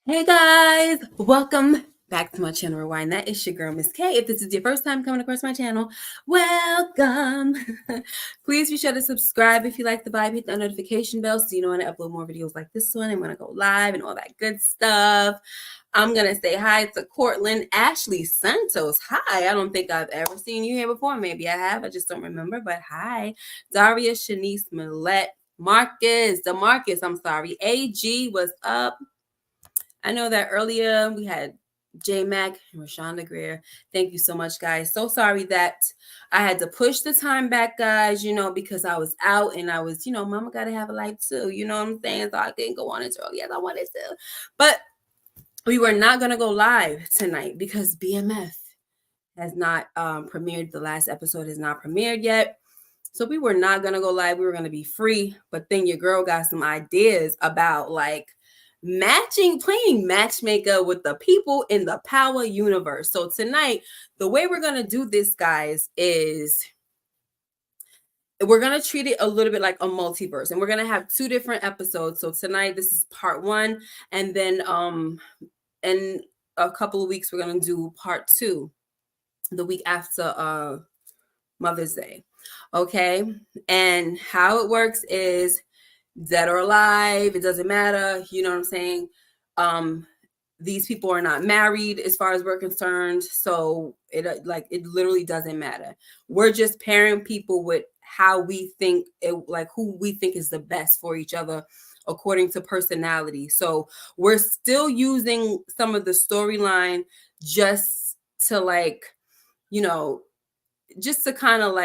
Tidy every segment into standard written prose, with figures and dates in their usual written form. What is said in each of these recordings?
Hey guys, welcome back to my channel Rewind. That is your girl Miss K. If this is your first time coming across my channel, welcome. Please be sure to subscribe if you like the vibe. Hit that notification bell so you know when I upload more videos like this one and when I go live and all that good stuff. I'm gonna say hi to Cortland Ashley Santos. Hi, I don't think I've ever seen you here before. Maybe I have, I just don't remember. But hi, Daria Shanice Millette, Demarcus. I'm sorry. AG, what's up? I know that earlier we had J Mac and Rashonda Greer. Thank you so much, guys. So sorry that I had to push the time back, guys, because I was out and I was, mama got to have a life too. You know what I'm saying? So I couldn't go on as early as I wanted to. But we were not going to go live tonight because BMF has not premiered. The last episode has not premiered yet. So we were not going to go live. We were going to be free. But then your girl got some ideas about playing matchmaker with the people in the power universe. So tonight, the way we're going to do this, guys, is we're going to treat it a little bit like a multiverse, and we're going to have two different episodes. So tonight, this is part one, and then in a couple of weeks, we're going to do part two the week after Mother's Day. Okay. And how it works is dead or alive, it doesn't matter. You know what I'm saying? These people are not married as far as we're concerned. So it literally doesn't matter. We're just pairing people with how we think who we think is the best for each other according to personality. So we're still using some of the storyline just to just to kind of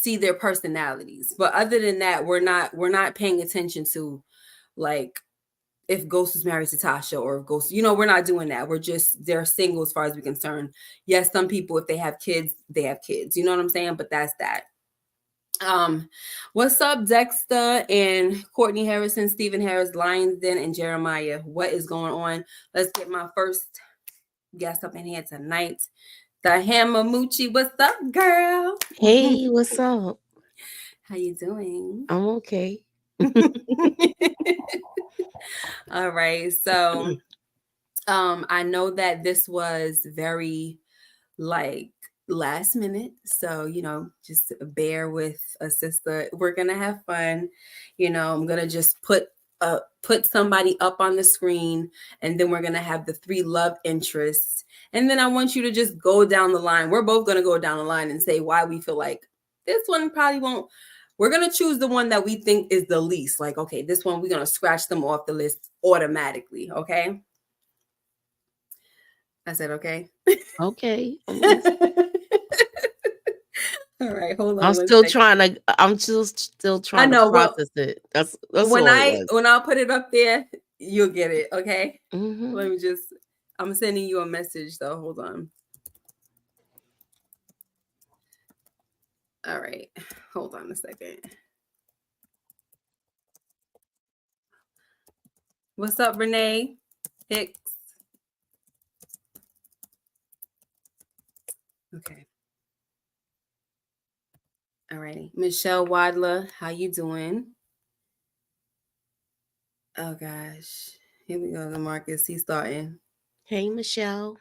see their personalities. But other than that, we're not paying attention to if Ghost is married to Tasha or if Ghost, we're not doing that. They're single as far as we're concerned. Yes, some people, if they have kids, they have kids. You know what I'm saying? But that's that. What's up, Dexter and Courtney Harrison, Stephen Harris, Lions Den, and Jeremiah? What is going on? Let's get my first guest up in here tonight. The Hammer Moochie, what's up, girl? Hey, what's up? How you doing? I'm okay. All right. So I know that this was very last minute. So, just bear with a sister. We're gonna have fun. I'm gonna just put somebody up on the screen, and then we're gonna have the three love interests. And then I want you to just go down the line. We're both gonna go down the line and say why we feel like this one probably won't. We're going to choose the one that we think is the least. Okay, this one, we're going to scratch them off the list automatically. Okay. I said, okay. Okay. All right. Hold on. I'm still trying to process it. That's when all it was. When I'll put it up there, you'll get it. Okay. Mm-hmm. Let me I'm sending you a message though. Hold on. All right. Hold on a second. What's up, Renee Hicks? Okay. All righty. Michelle Wadler, how you doing? Oh gosh. Here we go, Marcus. He's starting. Hey, Michelle.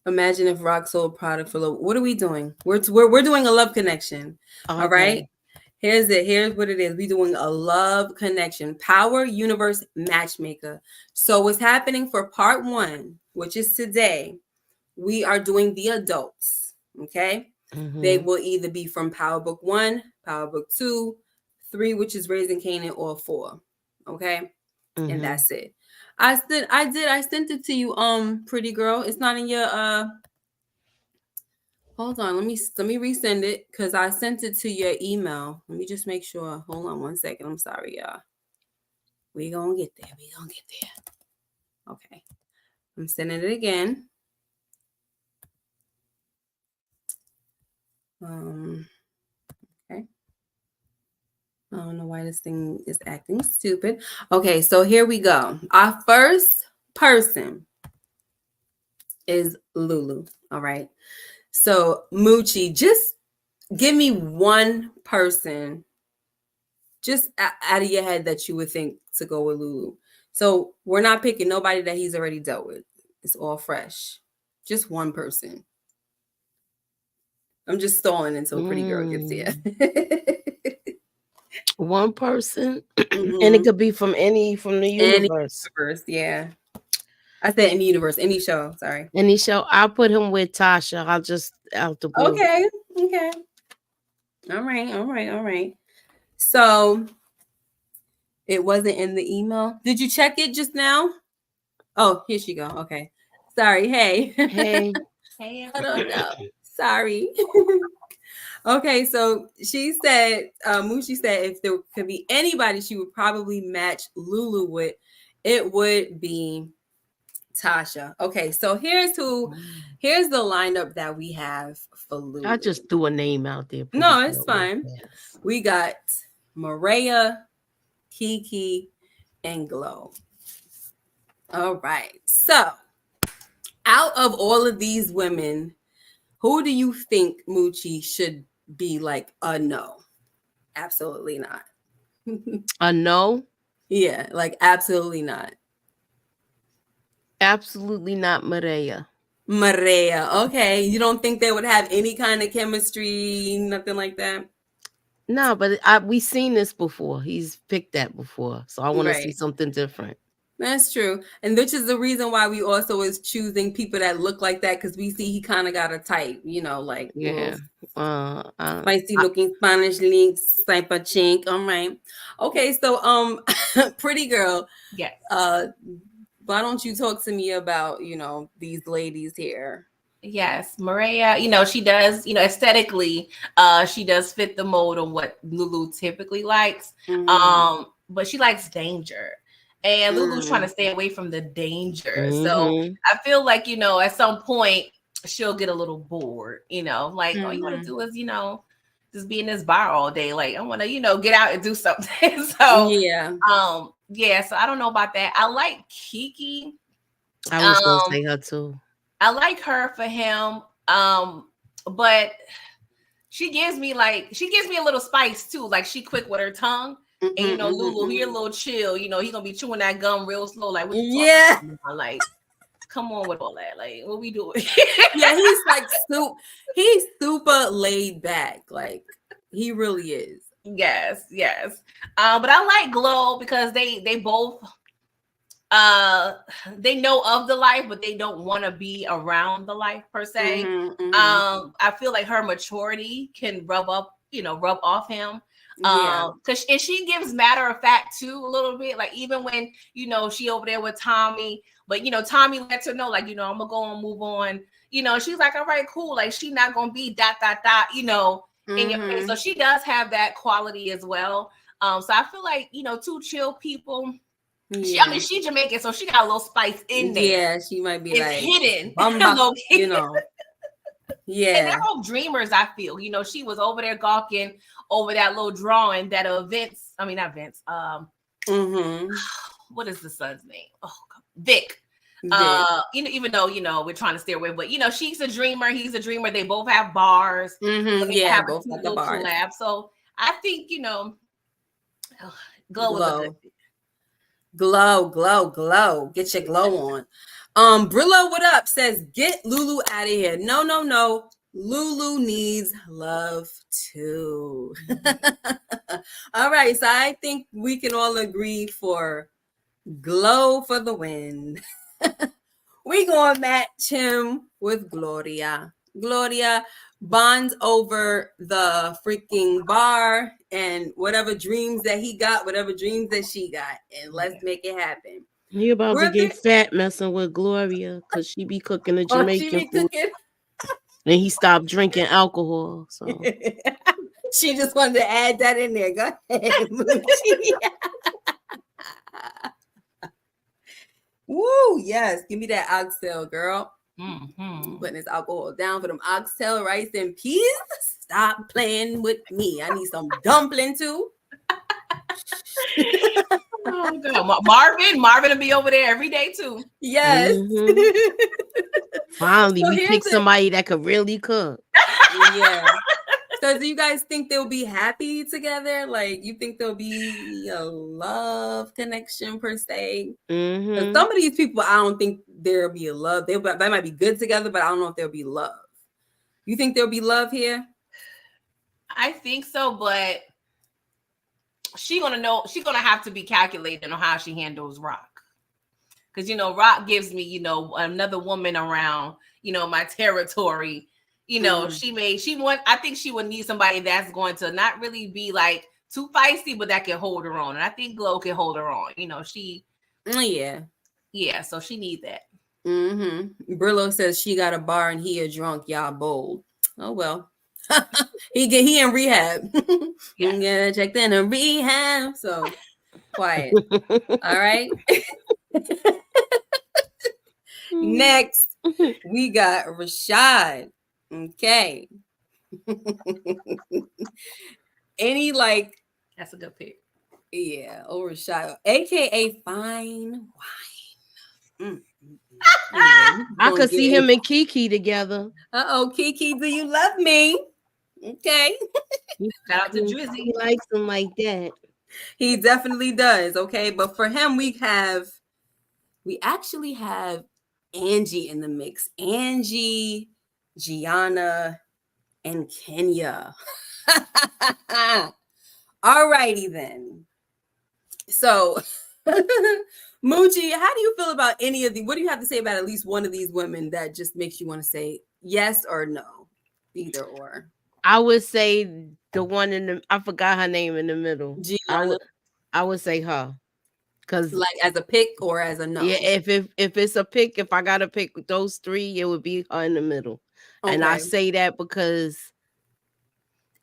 Imagine if Rock sold product for love. What are we doing? We're doing a love connection. Okay. All right. Here's it. Here's what it is. We're doing a love connection. Power Universe Matchmaker. So what's happening for part one, which is today, we are doing the adults. Okay. Mm-hmm. They will either be from Power Book 1, Power Book 2, 3, which is Raising Kanan, or 4. Okay. Mm-hmm. And that's it. I sent it to you, pretty girl. It's not in your hold on, let me resend it because I sent it to your email. Let me just make sure. Hold on one second. I'm sorry, y'all. We gonna get there. Okay. I'm sending it again. Okay. I don't know why this thing is acting stupid. Okay, so here we go. Our first person is Lulu. All right. So Moochie, just give me one person just out of your head that you would think to go with Lulu. So we're not picking nobody that he's already dealt with. It's all fresh. Just one person. I'm just stalling until Pretty Girl gets here. One person, and it could be from the universe. Yeah. I said any universe, any show. Sorry. Any show. I'll put him with Tasha. I'll just out the blue. Okay. All right. So it wasn't in the email. Did you check it just now? Oh, here she go. Okay. Sorry. Hey. Hey. I don't know. Sorry. Okay, so she said, Moochie said if there could be anybody she would probably match Lulu with, it would be Tasha. Okay, so here's the lineup that we have for Lulu. I just threw a name out there. No, it's fine. We got Maria, Kiki, and Glow. All right. So out of all of these women, who do you think Moochie should be like a no? Absolutely not. A no? Yeah, like absolutely not. Absolutely not Maria. Okay. You don't think they would have any kind of chemistry, nothing like that? No, but we've seen this before. He's picked that before. So I want to see something different. That's true. And which is the reason why we also is choosing people that look like that, because we see he kind of got a type, like spicy looking Spanish links type of chink. All right. Okay, so Pretty Girl. Yes. Why don't you talk to me about, these ladies here? Yes, Maria, she does, aesthetically, she does fit the mold of what Lulu typically likes. But she likes danger. And Lulu's trying to stay away from the danger. So I feel like, at some point she'll get a little bored, like, all you want to do is, just be in this bar all day. Like, I want to, get out and do something. So, so I don't know about that. I like Kiki. I was going to say her too. I like her for him. But she gives me a little spice too. Like, she quick with her tongue. And Lulu, he a little chill. He gonna be chewing that gum real slow. Like, what you talking about? Like, come on with all that. Like, what we doing? Yeah, he's like he's super laid back. Like, he really is. Yes. But I like Glow because they both they know of the life, but they don't want to be around the life per se. I feel like her maturity can rub off him. Because she gives matter of fact too a little bit, like even when she over there with Tommy, but Tommy lets her know, like, I'm gonna go and move on, she's like, all right, cool, like she not gonna be ... in your face. So she does have that quality as well. So I feel like two chill people. She's Jamaican, so she got a little spice in there. Yeah, she might be like hidden. Yeah. And they're all dreamers, I feel. She was over there gawking over that little drawing that what is the son's name? Oh, Vic. Even though, we're trying to stay away, but she's a dreamer, he's a dreamer. They both have bars. They have both got the bars. Collab. So I think, Glow was a good fit. Glow. Get your glow on. Brillo, what up? Says, get Lulu out of here. No. Lulu needs love too. All right, so I think we can all agree for Glow for the win. We gonna match him with Gloria. Gloria bonds over the freaking bar and whatever dreams that he got, whatever dreams that she got, and let's make it happen. You about to get fat messing with Gloria because she be cooking the Jamaican food. And he stopped drinking alcohol. So she just wanted to add that in there. Go ahead, Woo, yes. Give me that oxtail, girl. Putting this alcohol down for them oxtail, rice, and peas. Stop playing with me. I need some dumpling too. Oh, God. Marvin will be over there every day too. Yes. Finally, we picked somebody that could really cook. Yeah. So do you guys think they'll be happy together? Like, you think there'll be a love connection per se? Mm-hmm. Some of these people, I don't think there'll be a love. They might be good together, but I don't know if there'll be love. You think there'll be love here? I think so, but she's gonna have to be calculated on how she handles Rock. Because Rock gives me, another woman around, my territory. I think she would need somebody that's going to not really be like too feisty, but that can hold her on. And I think Glow can hold her on. Yeah, so she needs that. Mm-hmm. Brillo says she got a bar and he a drunk. Y'all bold. Oh well. he in rehab. Yeah, checked in a rehab. So quiet. All right. Next, we got Rashad. Okay. Any like that's a good pick. Yeah, Rashad, aka Fine Wine. I could see him and Kiki together. Kiki, do you love me? Okay. Shout out to Drizzy. He likes him like that. He definitely does. Okay, but for him, we actually have Angie in the mix. Angie, Gianna, and Kenya. All righty then. So, Moochie, how do you feel about any of these? What do you have to say about at least one of these women that just makes you want to say yes or no? Either or. I would say the one I forgot her name in the middle. Gianna. I would say her. Cause like as a pick or as a no? Yeah, if it's a pick, if I gotta pick those three, it would be her in the middle. Okay. And I say that because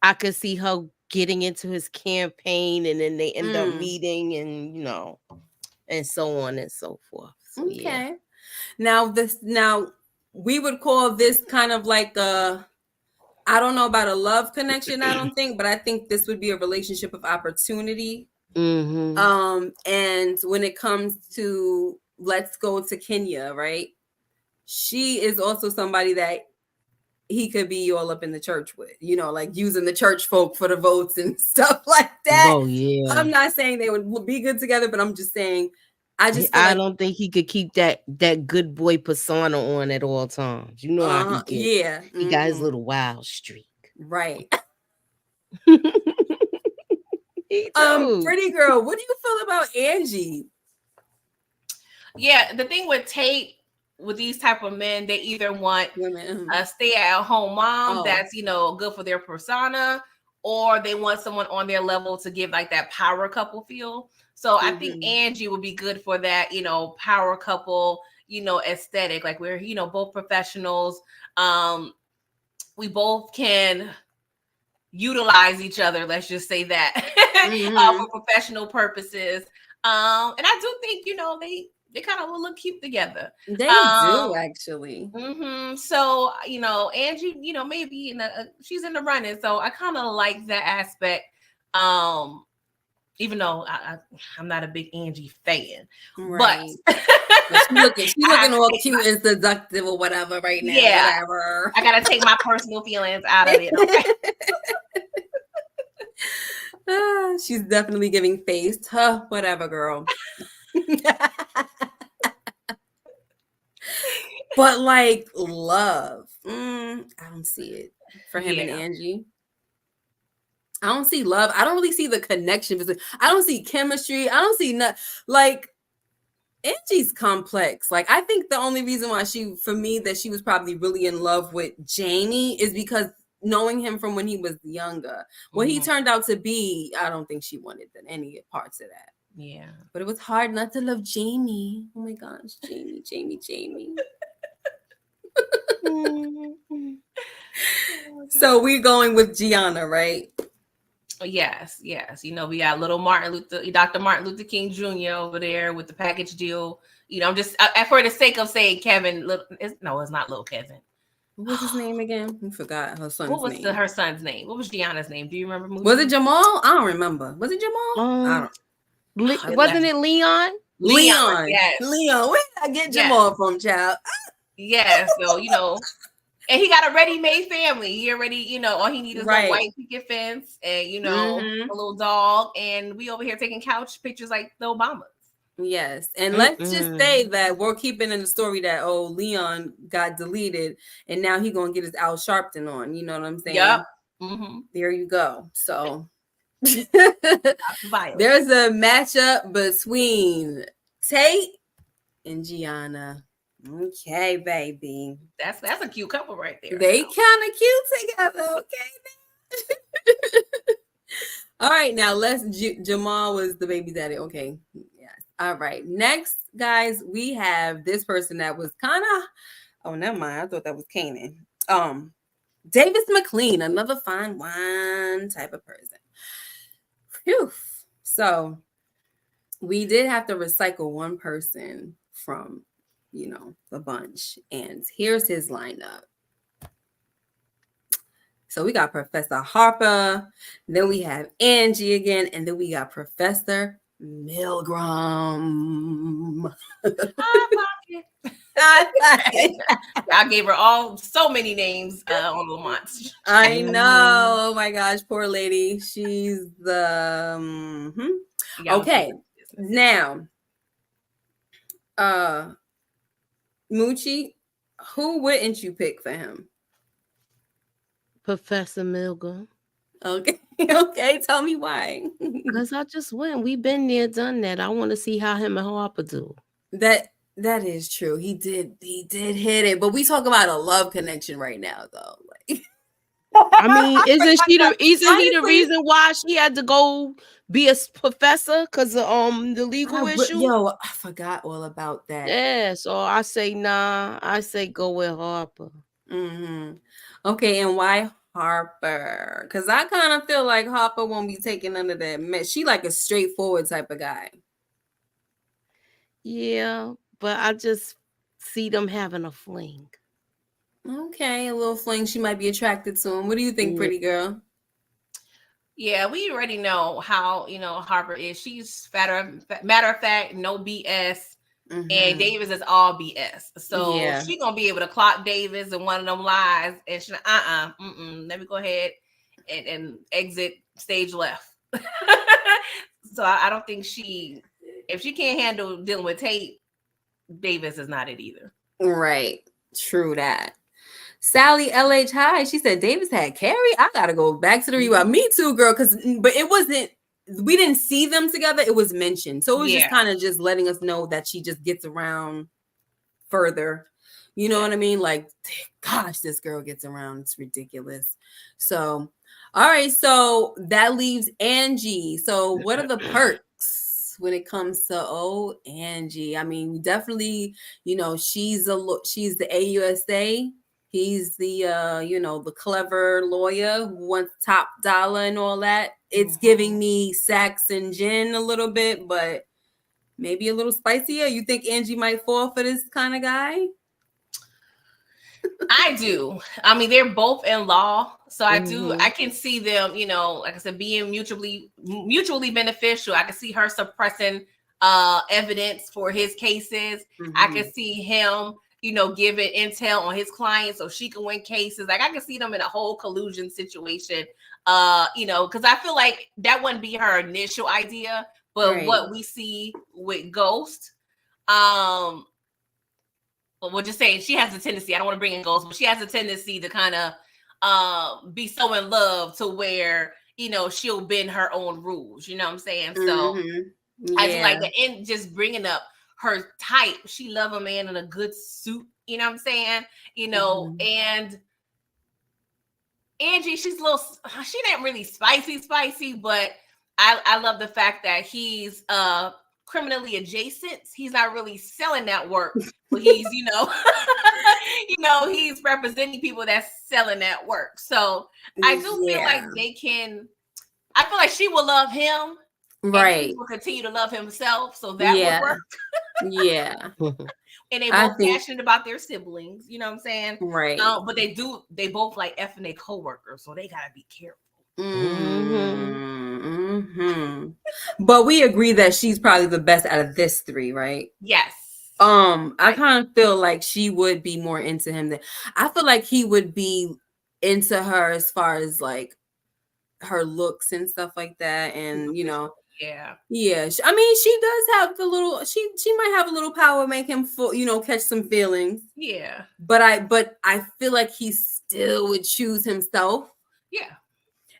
I could see her getting into his campaign and then they end up meeting and and so on and so forth. So, okay. Yeah. Now we would call this kind of like I don't know about a love connection, I don't think, but I think this would be a relationship of opportunity. Mm-hmm. And when it comes to let's go to Kenya, right? She is also somebody that he could be all up in the church with, like using the church folk for the votes and stuff like that. Oh yeah. I'm not saying they would be good together, but I'm just saying I don't think he could keep that good boy persona on at all times. You know how he gets. Yeah. He got his little wild streak. Right. Pretty girl, what do you feel about Angie? Yeah, the thing with Tate, with these type of men, they either want a stay-at-home mom that's good for their persona, or they want someone on their level to give like that power couple feel. So I think Angie would be good for that, power couple, aesthetic. Like we're both professionals. We both can utilize each other, let's just say that, for professional purposes. And I do think they kind of will look cute together. They do actually. So Angie, maybe she's in the running, so I kind of like that aspect. Even though I'm not a big Angie fan, right. But she's looking all cute and seductive or whatever right now. Yeah, whatever. I gotta take my personal feelings out of it. Okay? She's definitely giving face. Whatever, girl. But like love, I don't see it for him and Angie. I don't see love. I don't really see the connection. I don't see chemistry. I don't see nothing. Like Angie's complex. Like I think the only reason why she was probably really in love with Jamie is because knowing him from when he was younger. What he turned out to be, I don't think she wanted any parts of that. Yeah. But it was hard not to love Jamie. Oh my gosh, Jamie. So we're going with Gianna, right? Yes. We got little Dr. Martin Luther King Jr. over there with the package deal. I'm just for the sake of saying Kevin. It's not little Kevin. What was his name again? I forgot her son's name. What was her son's name? What was Gianna's name? Do you remember? Was it Jamal? I don't remember. Was it Jamal? Wasn't it Leon? Leon. Yes. Leon. Where did I get Jamal from, child? Yeah. So And he got a ready-made family. He already, you know, all he needs is a white picket fence and, you know, a little dog. And we over here taking couch pictures like the Obamas. Yes. And let's just say that we're keeping in the story that, Leon got deleted and now he's going to get his Al Sharpton on. You know what I'm saying? Yep. There you go. So there's a matchup between Tate and Gianna. Okay, baby. That's a cute couple right there. They kind of cute together. Okay. All right, now Jamal was the baby daddy. Okay. Yes. All right. Next, guys, we have this person that was kind of, oh, never mind. I thought that was Kanan. Davis Maclean, another fine wine type of person. Phew. So we did have to recycle one person from, you know, the bunch. And here's his lineup. So we got Professor Harper, then we have Angie again, and then we got Professor Milgram. I gave her so many names on Lamont. I know. Oh my gosh, poor lady. She's the okay. Now, Moochie, who wouldn't you pick for him? Professor Milgram. Okay. Okay. Tell me why. Because I just went. We've been there, done that. I want to see how him and Harper do. That is true. He did hit it. But we talk about a love connection right now, though. Like, I mean, isn't he the reason why she had to go be a professor? Because of the legal issue? Yo, I forgot all about that. Yeah, so I say nah. I say go with Harper. Okay, and why Harper? Because I kind of feel like Harper won't be taken under that mess. She like a straightforward type of guy. Yeah, but I just see them having a fling. Okay, a little fling. She might be attracted to him. What do you think, pretty girl? Yeah, we already know how, you know, Harper is. She's matter of fact, no BS. And Davis is all BS. So she's gonna be able to clock Davis in one of them lies, and she's let me go ahead and exit stage left. So I don't think if she can't handle dealing with Tate, Davis is not it either. Right. True that. Sally LH High, she said Davis had Carrie. I gotta go back to the rewind. Me too, girl. But it wasn't. We didn't see them together. It was mentioned. So it was just kind of just letting us know that she just gets around further. You know what I mean? Like, gosh, this girl gets around. It's ridiculous. So, all right. So that leaves Angie. So what are the perks when it comes to Angie? I mean, definitely, you know, she's the AUSA. He's the, the clever lawyer who wants top dollar and all that. It's giving me Sax and Gin a little bit, but maybe a little spicier. You think Angie might fall for this kind of guy? I do. I mean, they're both in law. So I can see them, you know, like I said, being mutually beneficial. I can see her suppressing evidence for his cases. I can see him, you know, giving intel on his clients so she can win cases. Like I can see them in a whole collusion situation, you know, because I feel like that wouldn't be her initial idea, but what we see with Ghost, well, we'll just say she has a tendency, I don't want to bring in Ghost, but she has a tendency to kind of be so in love to where, you know, she'll bend her own rules, you know what I'm saying? So I do like that. And just bringing up her type, she love a man in a good suit, you know what I'm saying? You know, and Angie, she ain't really spicy, but I love the fact that he's criminally adjacent. He's not really selling that work, but he's, you know, he's representing people that's selling that work. So I do feel like I feel like she will love him. Right. He will continue to love himself. So that would work. And they both passionate about their siblings, you know what I'm saying? Right. But they both like effing their coworkers, so they gotta be careful. But we agree that she's probably the best out of this three, right? Yes. I kind of feel like she would be more into him than I feel like he would be into her as far as like her looks and stuff like that, and you know, yeah. I mean, she does have the little. She might have a little power, make him catch some feelings. Yeah, but I feel like he still would choose himself. Yeah.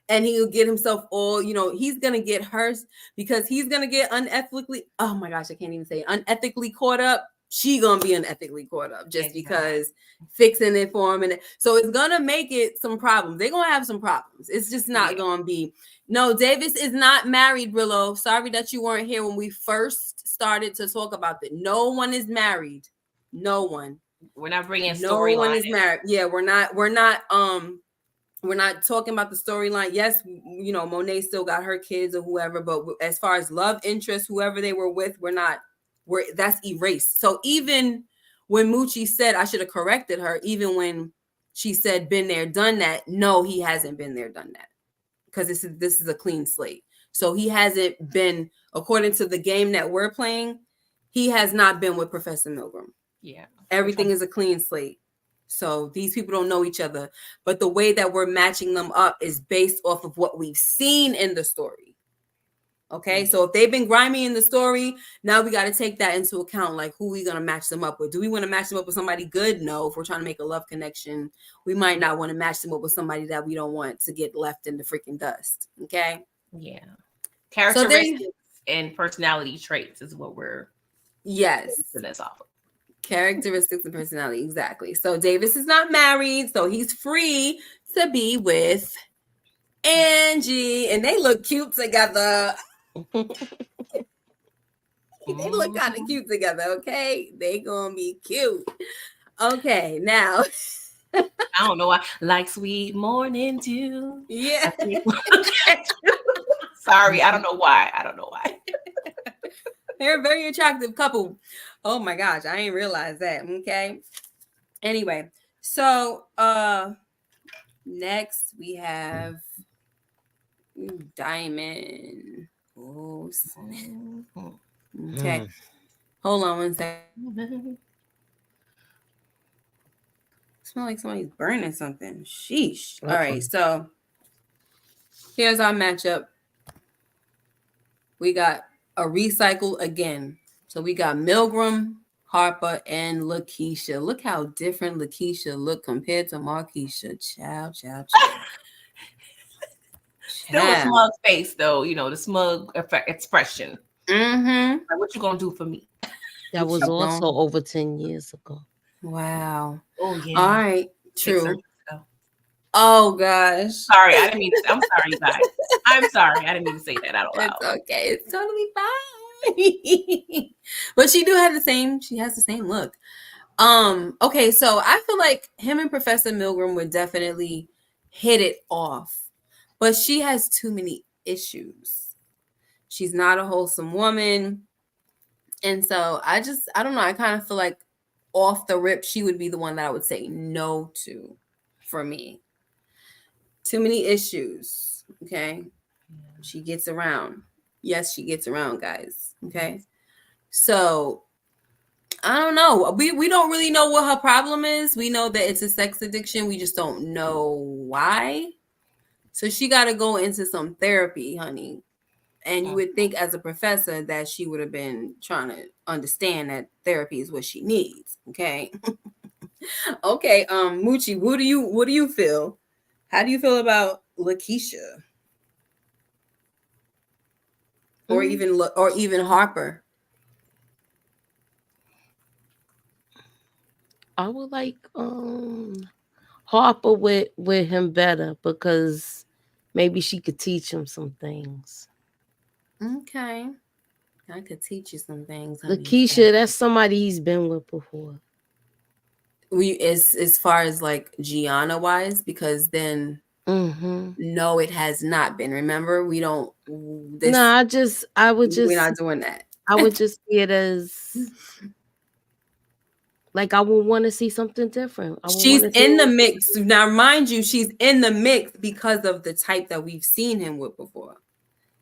And he'll get himself all, he's gonna get hers because he's gonna get unethically. Oh my gosh, I can't even say it, unethically caught up. She gonna be unethically caught up just because fixing it for him, and so it's gonna make it some problems. They're gonna have some problems. It's just not gonna be. No, Davis is not married, Brillo. Sorry that you weren't here when we first started to talk about that. No one is married. No one. We're not bringing no one is married. Yeah, we're not talking about the storyline. Yes, Monet still got her kids or whoever, but as far as love interest, whoever they were with, that's erased. So even when Moochie said, I should have corrected her, even when she said been there, done that, no, he hasn't been there, done that. Because this is a clean slate. So he hasn't been, according to the game that we're playing, he has not been with Professor Milgram. Yeah. Everything is a clean slate. So these people don't know each other, but the way that we're matching them up is based off of what we've seen in the story. Okay, so if they've been grimy in the story, now we got to take that into account. Like, who we going to match them up with? Do we want to match them up with somebody good? No. If we're trying to make a love connection, we might not want to match them up with somebody that we don't want to get left in the freaking dust. Okay. Yeah. Characteristics and personality traits is what we're this off of. Characteristics and personality, exactly. So Davis is not married, so he's free to be with Angie, and they look cute together. They look kind of cute together. Okay, they gonna be cute. Okay, now I don't know why, like sweet morning dew. Yeah. Sorry, I don't know why. They're a very attractive couple. Oh my gosh, I didn't realize that. Okay. Anyway, so next we have Diamond. Oh, okay. Hold on one second. Smell like somebody's burning something. Sheesh. All right, so here's our matchup. We got a recycle again. So we got Milgram, Harper, and Lakeisha. Look how different Lakeisha look compared to Markeisha. Ciao. Still a smug face, though. The smug expression. Mm-hmm. Like, what you gonna do for me? That was also over 10 years ago. Wow. Oh yeah. All right. True. Oh gosh. Sorry, I didn't mean to. I'm sorry, you guys. I'm sorry, I didn't mean to say that out loud. It's okay. It's totally fine. But she has the same look. Okay, so I feel like him and Professor Milgram would definitely hit it off. But she has too many issues. She's not a wholesome woman. And so I don't know. I kind of feel like off the rip, she would be the one that I would say no to for me. Too many issues. Okay. She gets around. Yes, she gets around, guys. Okay. So I don't know. We don't really know what her problem is. We know that it's a sex addiction. We just don't know why. So she got to go into some therapy, honey. And you would think as a professor that she would have been trying to understand that therapy is what she needs. Okay. Okay. Moochie, what do you feel? How do you feel about Lakeisha? Or even Harper? I would like Harper with him better because maybe she could teach him some things. Okay. I could teach you some things. Honey. Lakeisha, that's somebody he's been with before. As far as like Gianna wise, because then no, it has not been. Remember, we don't. We're not doing that. I would just see it as like I would want to see something different. She's in the mix now. Mind you, she's in the mix because of the type that we've seen him with before.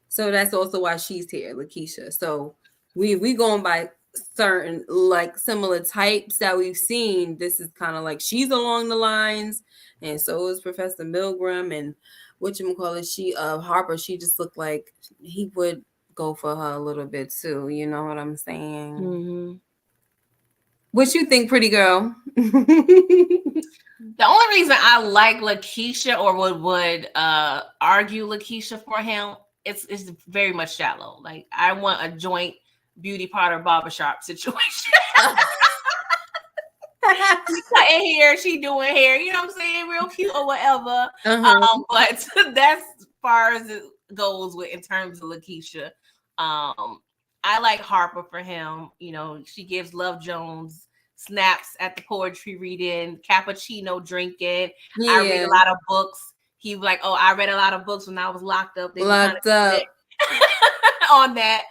So that's also why she's here, Lakeisha. So we going by certain like similar types that we've seen. This is kind of like she's along the lines, and so is Professor Milgram and whatchamacallit, Harper. She just looked like he would go for her a little bit too. You know what I'm saying? Mm-hmm. What you think, pretty girl? The only reason I like Lakeisha or would argue Lakeisha for him, it's very much shallow. Like I want a joint beauty parlor barbershop situation. She cutting hair, she doing hair, you know what I'm saying? Real cute or whatever. But that's as far as it goes with in terms of Lakeisha. I like Harper for him. You know, she gives Love Jones snaps at the poetry reading, cappuccino drinking. Yeah. I read a lot of books. He was like, "Oh, I read a lot of books when I was locked up." Locked up on that.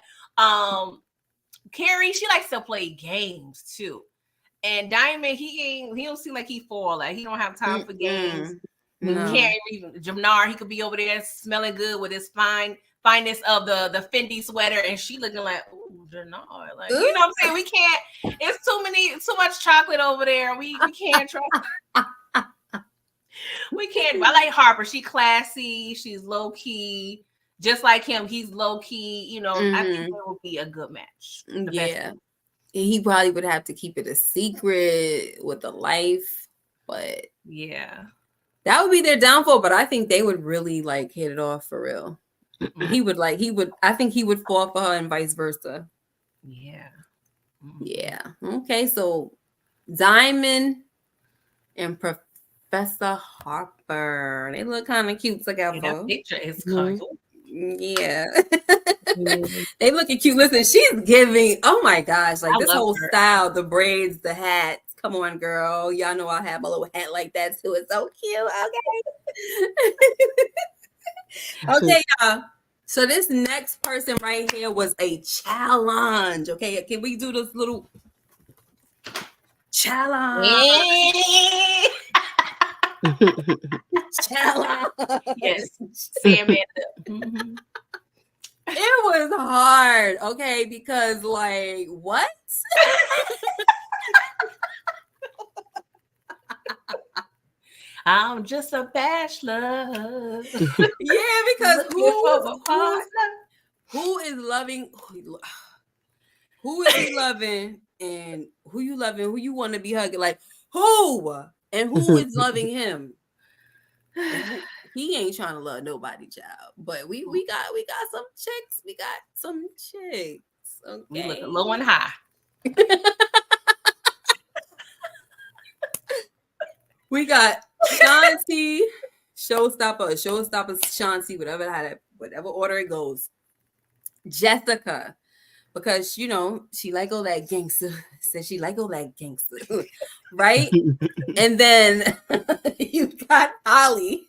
Carrie, she likes to play games too. And Diamond, he don't seem like he fall. Like he don't have time for games. No. He can't even Jamnar, he could be over there smelling good with his finest of the Fendi sweater, and she looking like, ooh, Jamnar. Like, you know what I'm saying? We can't, it's too much chocolate over there. We can't trust. We can't. I like Harper. She classy, she's low key. Just like him, he's low key. You know, I think it would be a good match. Yeah. He probably would have to keep it a secret with the life, but yeah, that would be their downfall. But I think they would really like hit it off for real. I think he would fall for her and vice versa. Yeah. Yeah. Okay. So Diamond and Professor Harper, they look kind of cute together. That picture is cool. Yeah. They looking cute. Listen, she's giving, oh my gosh, like this whole style, the braids, the hats. Come on, girl. Y'all know I have a little hat like that too. It's so cute. Okay. Okay, y'all. So this next person right here was a challenge. Okay, can we do this little challenge? Challenge. Yes. Sam and It was hard, okay, because like what? I'm just a bachelor. Yeah, because who is loving? Who is he loving? And who you loving? Who you want to be hugging? Like who? And who is loving him? He ain't trying to love nobody, child. But we got some chicks. We got some chicks. Okay. We look low and high. We got Shanti, Showstopper, Shanti, whatever order it goes. Jessica, because you know she like all that gangster. Said she like all that gangster, right? And then you got Holly.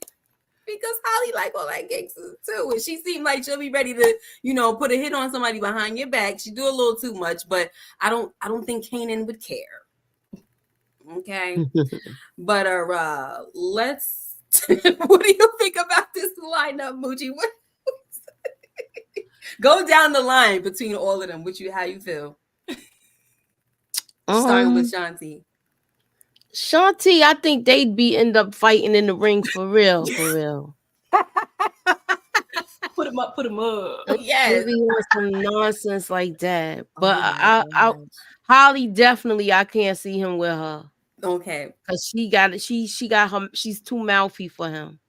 Because Holly like all that gangsters too. And she seemed like she'll be ready to, you know, put a hit on somebody behind your back. She do a little too much, but I don't think Kanan would care. Okay. But let's what do you think about this lineup, Moochie? Go down the line between all of them. How you feel? Starting with Shanti. Shanti, I think they'd end up fighting in the ring for real. Put him up. Yes. Some nonsense like that. But Holly definitely, I can't see him with her. Okay. Because she got her, she's too mouthy for him.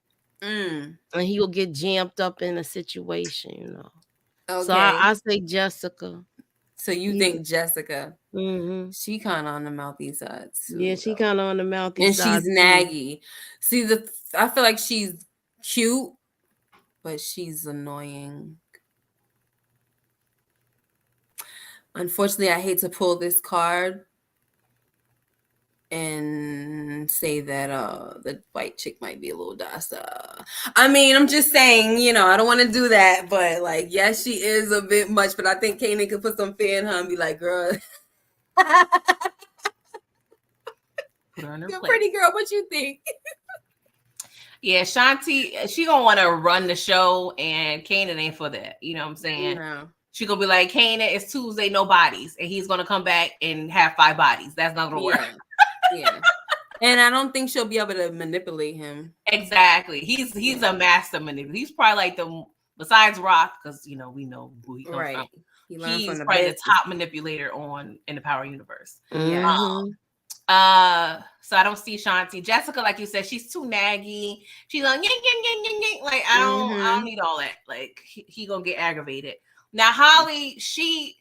And he will get jammed up in a situation, you know. Okay. So I say Jessica. So you think Jessica? Mm-hmm. She kind of on the mouthy side too. Yeah, she kind of on the mouthy side. And she's naggy. See, I feel like she's cute, but she's annoying. Unfortunately, I hate to pull this card and say that the white chick might be a little docile. I mean, I'm just saying, you know, I don't want to do that, but like, yes, she is a bit much, but I think Kanan could put some fear in her and be like, girl, you're pretty girl, what you think? Yeah, Shanti, she gonna want to run the show, and Kanan ain't for that. You know what I'm saying? No. She's gonna be like, Kanan, it's Tuesday, no bodies, and he's gonna come back and have 5 bodies. That's not gonna work. Yeah. And I don't think she'll be able to manipulate him. Exactly. He's a master manipulator. He's probably like besides Rock, because we know who he comes from. He's probably the top manipulator in the Power universe. Mm-hmm. So I don't see Shanti. Jessica, like you said, she's too naggy. She's like, yang. Like, I don't need all that. Like, he gonna get aggravated. Now Holly, she's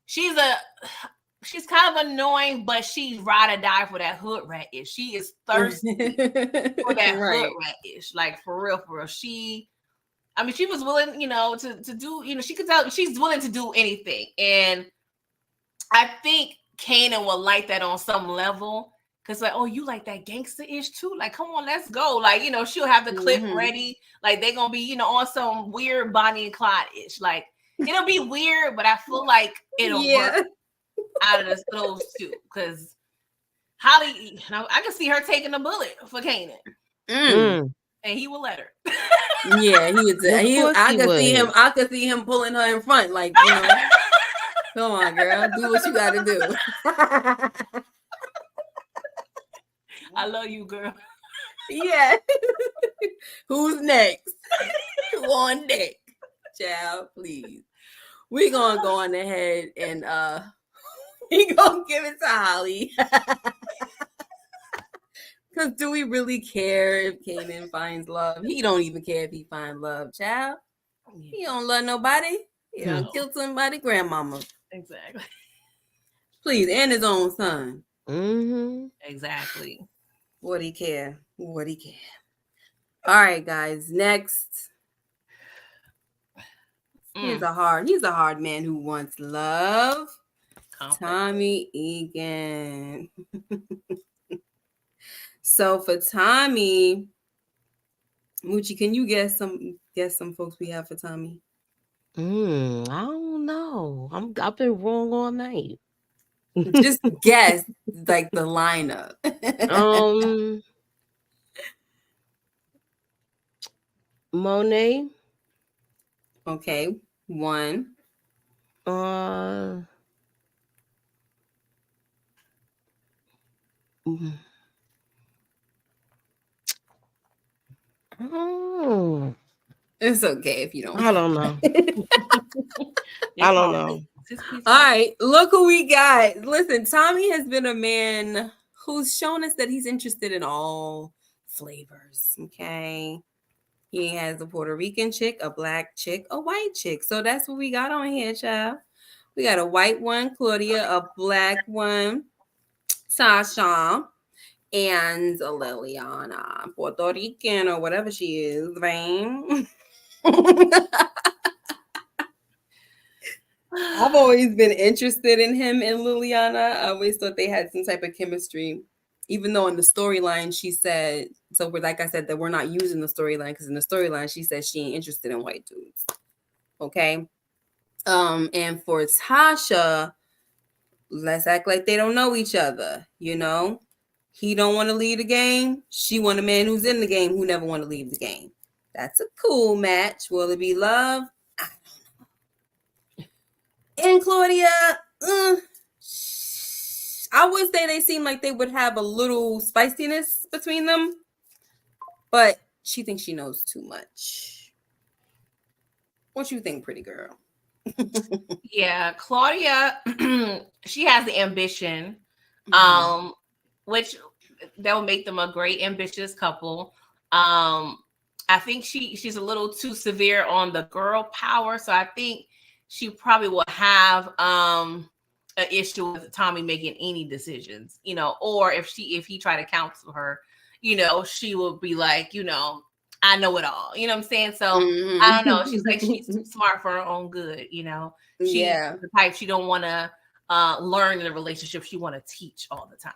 kind of annoying, but she's ride or die for that hood rat ish. She is thirsty for that hood rat ish. Like, for real. She was willing, to do, she could tell she's willing to do anything. And I think Kanan will like that on some level. Cause like, oh, you like that gangster ish too? Like, come on, let's go. Like, she'll have the clip ready. Like, they're gonna be, on some weird Bonnie and Clyde ish. Like, it'll be weird, but I feel like it'll work out of those two. Cause Holly, I can see her taking a bullet for Kanan. And he will let her. Yeah, he would. I could see him pulling her in front, like, come on, girl, do what you gotta do. I love you, girl. Yeah. Who's next? Who on deck? Child, please. We're gonna go on ahead and we gonna give it to Holly. Cause do we really care if Kanan finds love? He don't even care if he finds love, child. He don't love nobody. He don't kill somebody, grandmama. Exactly. Please, and his own son. Exactly. What he care? All right, guys. Next. He's a hard man who wants love. Tommy Egan. So for Tommy, Moochie, can you guess some folks we have for Tommy? I don't know. I've been wrong all night. Just guess like the lineup. Monet. Okay, 1. It's okay if you don't. I don't know. I don't know. All right, look who we got. Listen, Tommy has been a man who's shown us that he's interested in all flavors. Okay. He has a Puerto Rican chick, a black chick, a white chick. So that's what we got on here, child. We got a white one, Claudia, a black one, Sasha, and a Liliana, Puerto Rican or whatever she is, right? I've always been interested in him and Liliana. I always thought they had some type of chemistry, even though in the storyline she said, so we're like I said, that we're not using the storyline because in the storyline she said she ain't interested in white dudes. Okay. And for Tasha, let's act like they don't know each other. He don't want to leave the game. She want a man who's in the game who never want to leave the game. That's a cool match. Will it be love? I don't know. And Claudia, I would say they seem like they would have a little spiciness between them, but she thinks she knows too much. What you think, pretty girl? Yeah, Claudia, she has the ambition, which that would make them a great ambitious couple. I think she's a little too severe on the girl power, so I think she probably will have an issue with Tommy making any decisions, or if he tried to counsel her, she will be like, I know it all. You know what I'm saying? So I don't know. She's like, she's too smart for her own good. She's the type she don't want to learn in a relationship. She want to teach all the time.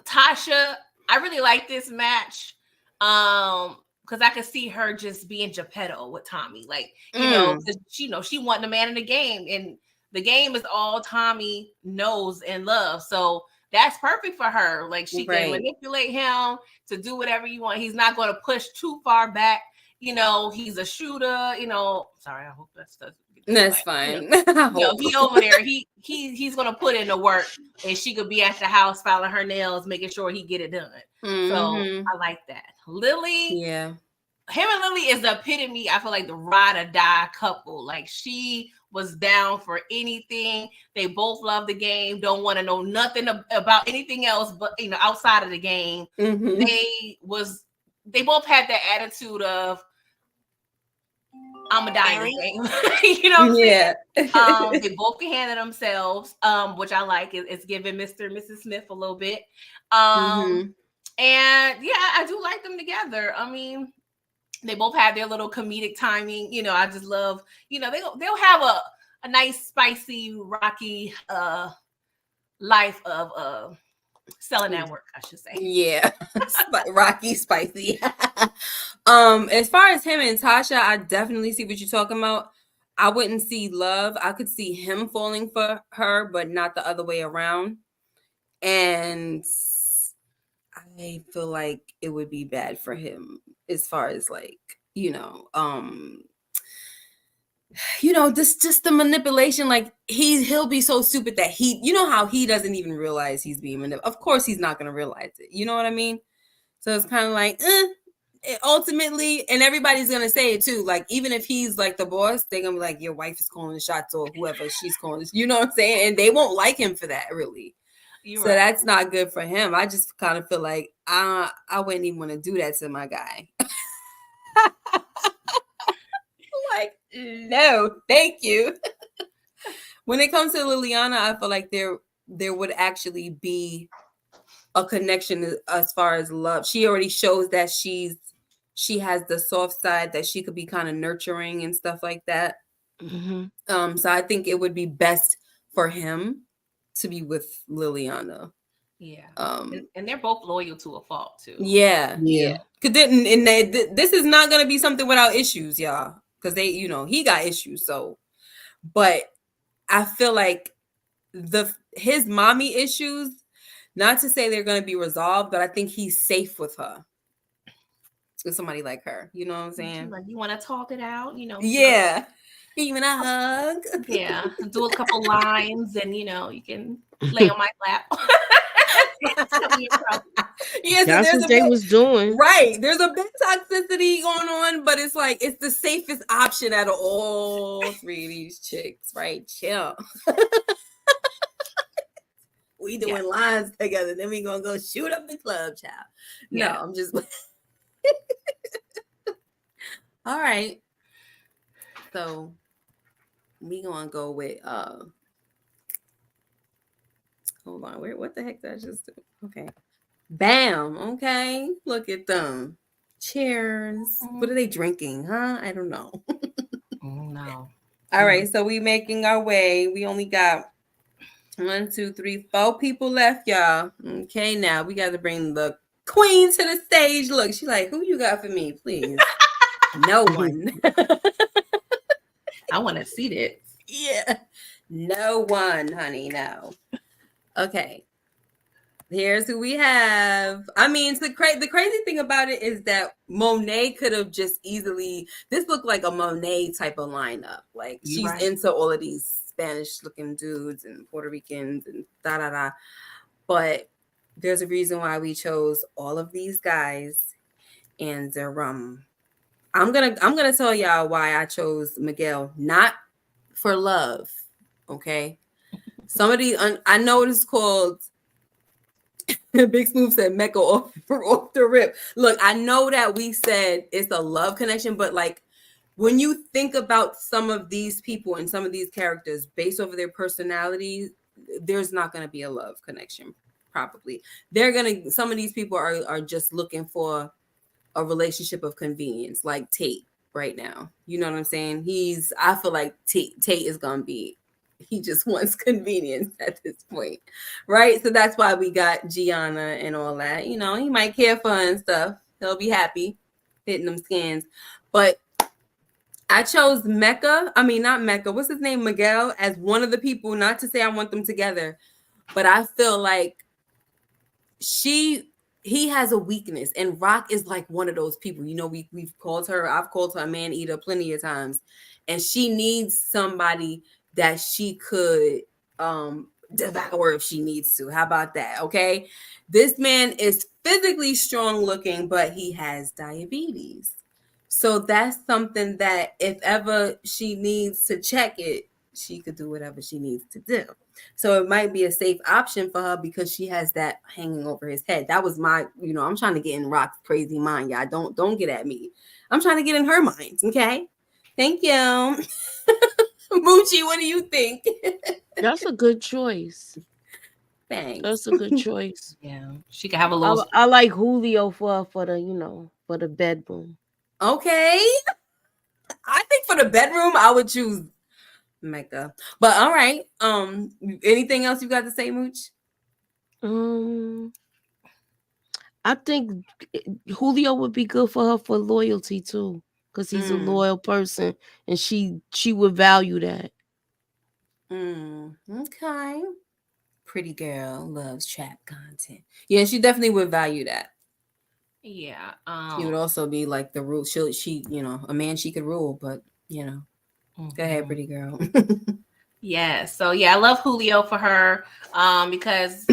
Tasha, I really like this match. Because I could see her just being Geppetto with Tommy, like because she wanting the man in the game, and the game is all Tommy knows and loves. So that's perfect for her. Like she can manipulate him to do whatever you want. He's not going to push too far back. he's a shooter. Sorry, I hope that's fine. He over there. He's gonna put in the work, and she could be at the house filing her nails, making sure he get it done. Mm-hmm. So I like that. Lily, him and Lily is the epitome. I feel like the ride or die couple. Like she was down for anything. They both love the game. Don't want to know nothing about anything else, but outside of the game. Mm-hmm. They both had that attitude of, I'm a die in the game. You know what I'm saying? They both can handle themselves, which I like. It's giving Mr. and Mrs. Smith a little bit. And yeah, I do like them together. I mean, they both have their little comedic timing. I just love, they'll have a nice, spicy, rocky life of selling that work, I should say. Yeah. Rocky, spicy. As far as him and Tasha, I definitely see what you're talking about. I wouldn't see love. I could see him falling for her, but not the other way around. And I feel like it would be bad for him as far as like, just the manipulation. Like he'll be so stupid that how he doesn't even realize he's being manipulated. Of course he's not going to realize it. You know what I mean? So it's kind of like, ultimately, and everybody's going to say it too. Like, even if he's like the boss, they're going to be like, your wife is calling the shots, or whoever she's calling. You know what I'm saying? And they won't like him for that, really. You're so right. That's not good for him. I just kind of feel like I wouldn't even want to do that to my guy. Like, no, thank you. When it comes to Liliana, I feel like there would actually be a connection as far as love. She already shows that she has the soft side, that she could be kind of nurturing and stuff like that. Mm-hmm. So I think it would be best for him to be with Liliana. Yeah. And they're both loyal to a fault too. Yeah. Cause this is not gonna be something without issues, y'all. Cause he got issues. So, but I feel like his mommy issues, not to say they're gonna be resolved, but I think he's safe with her. With somebody like her. You know what I'm saying? Like, you want to talk it out, Yeah. Even a hug. Yeah. Do a couple lines and you can lay on my lap. Yes, that's what they was doing. Right. There's a bit toxicity going on, but it's like it's the safest option out of all three of these chicks, right? Chill. We doing lines together, then we gonna go shoot up the club, child. No, I'm just all right. So we gonna go with hold on, what the heck did I just do? Okay. Bam. Okay. Look at them. Cheers. What are they drinking? Huh? I don't know. No. All right. So we making our way. We only got 1, 2, 3, 4 people left, y'all. Okay. Now we got to bring the queen to the stage. Look, she's like, who you got for me, please? No one. I want to see that. Yeah. No one, honey. No. Okay. Here's who we have. I mean, the crazy thing about it is that Monet could have just easily, this looked like a Monet type of lineup. Like she's into all of these Spanish looking dudes and Puerto Ricans and da-da-da. But there's a reason why we chose all of these guys. And I'm gonna tell y'all why I chose Miguel, not for love. Okay. Some of these, I know it's called Big Smooth said Mecca off the rip. Look, I know that we said it's a love connection, but like when you think about some of these people and some of these characters based over their personalities, there's not going to be a love connection. Probably some of these people are just looking for a relationship of convenience, like Tate right now. You know what I'm saying? I feel like Tate is going to be, he just wants convenience at this point, right? So that's why we got Gianna and all that. He might care for her and stuff. He'll be happy hitting them scans. But I chose not Mecca. What's his name? Miguel, as one of the people, not to say I want them together, but I feel like he he has a weakness, and Rock is like one of those people. You know, I've called her a man eater plenty of times, and she needs somebody that she could devour if she needs to. How about that? Okay, this man is physically strong looking, but he has diabetes. So that's something that if ever she needs to check it, she could do whatever she needs to do. So it might be a safe option for her because she has that hanging over his head. That was my, I'm trying to get in Rock's crazy mind. Yeah, don't get at me. I'm trying to get in her mind. Okay. Thank you. Moochie, what do you think? That's a good choice. Thanks. That's a good choice. Yeah, she can have a little. I like Julio for the for the bedroom. Okay. I think for the bedroom, I would choose Mecca. But all right. Anything else you got to say, Mooch? I think Julio would be good for her for loyalty too, because he's a loyal person, and she would value that. Okay. Pretty girl loves trap content. Yeah, she definitely would value that. Yeah. She would also be like the rule. She a man she could rule, but go ahead, pretty girl. Yeah. So yeah, I love Julio for her. Because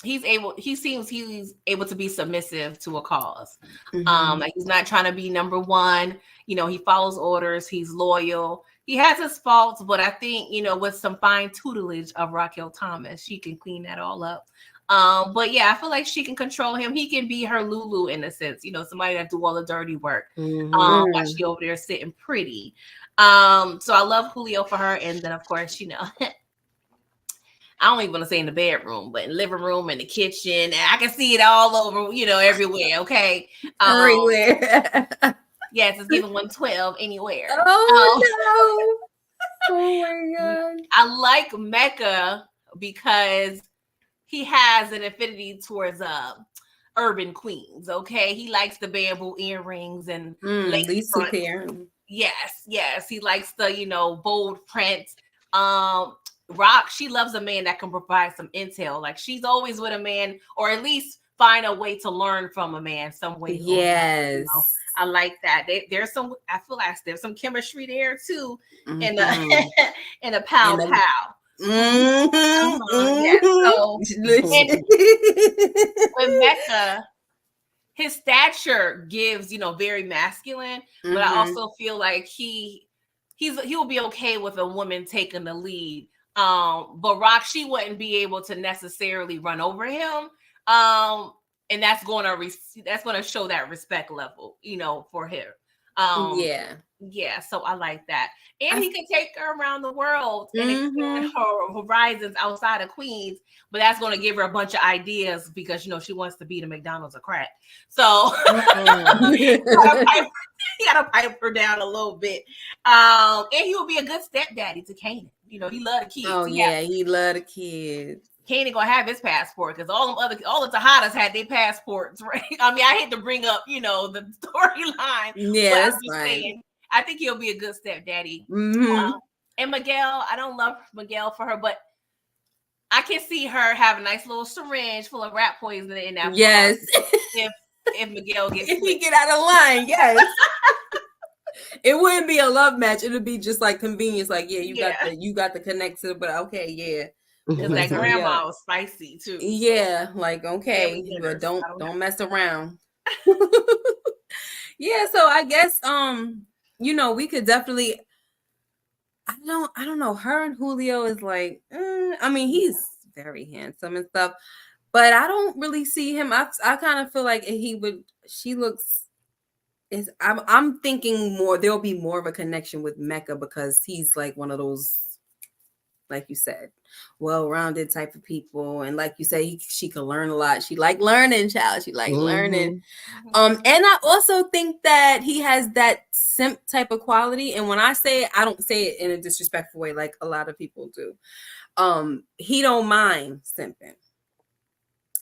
he seems he's able to be submissive to a cause. Like he's not trying to be number one. He follows orders, he's loyal. He has his faults, but I think, with some fine tutelage of Raquel Thomas, she can clean that all up. But yeah, I feel like she can control him. He can be her Lulu in a sense, somebody that do all the dirty work. While she over there sitting pretty. So I love Julio for her. And then of course, I don't even want to say in the bedroom, but in the living room and the kitchen. And I can see it all over, everywhere. Okay. Everywhere. Yes, it's giving 112 anywhere. Oh, no. Oh, my God. I like Mecca because he has an affinity towards urban queens. Okay. He likes the bamboo earrings and lace front. Yes. He likes the, bold prints. Rock, she loves a man that can provide some intel. Like she's always with a man, or at least find a way to learn from a man some way. Yes. I like that. I feel like there's some chemistry there too. In a in a pow. Yeah. So with Mecca, his stature gives, very masculine, but I also feel like he'll be okay with a woman taking the lead. But Rock, she wouldn't be able to necessarily run over him. And that's going to show that respect level, for him. Yeah. So I like that. And he can take her around the world and expand her horizons outside of Queens, but that's going to give her a bunch of ideas because, she wants to be the McDonald's of crack. So you got to pipe her down a little bit. And he will be a good stepdaddy to Kanan. He love the kids. Oh, yeah, he love the kids. Kanan gonna have his passport because all the Tejadas had their passports, right? I mean, I hate to bring up, the storyline. Yeah, that's fine. I think he'll be a good stepdaddy. And Miguel, I don't love Miguel for her, but I can see her have a nice little syringe full of rat poison in that. Yes. If Miguel gets if he get out of line, yes. It wouldn't be a love match. It would be just like convenience. Like, you got the connect to, but okay, yeah. Because that grandma was spicy too. Yeah, like okay, but don't mess around. Yeah, so I guess we could definitely. I don't know. Her and Julio is like, I mean, he's very handsome and stuff, but I don't really see him. I kind of feel like she looks. I'm thinking more. There'll be more of a connection with Mecca because he's like one of those, like you said, well-rounded type of people, and like you say, she can learn a lot. She like learning, child. She like learning. And I also think that he has that simp type of quality. And when I say it, I don't say it in a disrespectful way, like a lot of people do. He don't mind simping.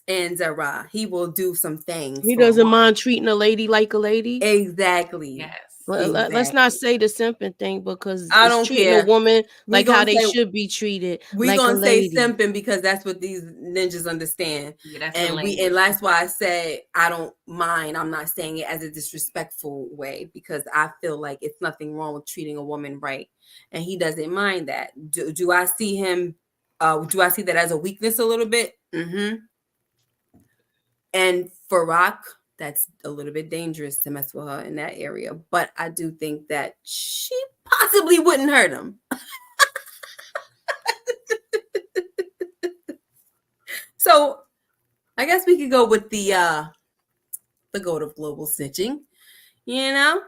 And Zara, he will do some things. He doesn't mind treating a lady like a lady. Exactly. Yes. Well, let's not say the simping thing because I it's don't treating care. a woman like how they should be treated. We're like gonna say simping because that's what these ninjas understand. Yeah, and that's why I say I don't mind. I'm not saying it as a disrespectful way because I feel like it's nothing wrong with treating a woman right, and he doesn't mind that. Do I see him? Do I see that as a weakness a little bit? Mm-hmm. And for Rock, that's a little bit dangerous to mess with her in that area. But I do think that she possibly wouldn't hurt him. So I guess we could go with the goat of global snitching, you know?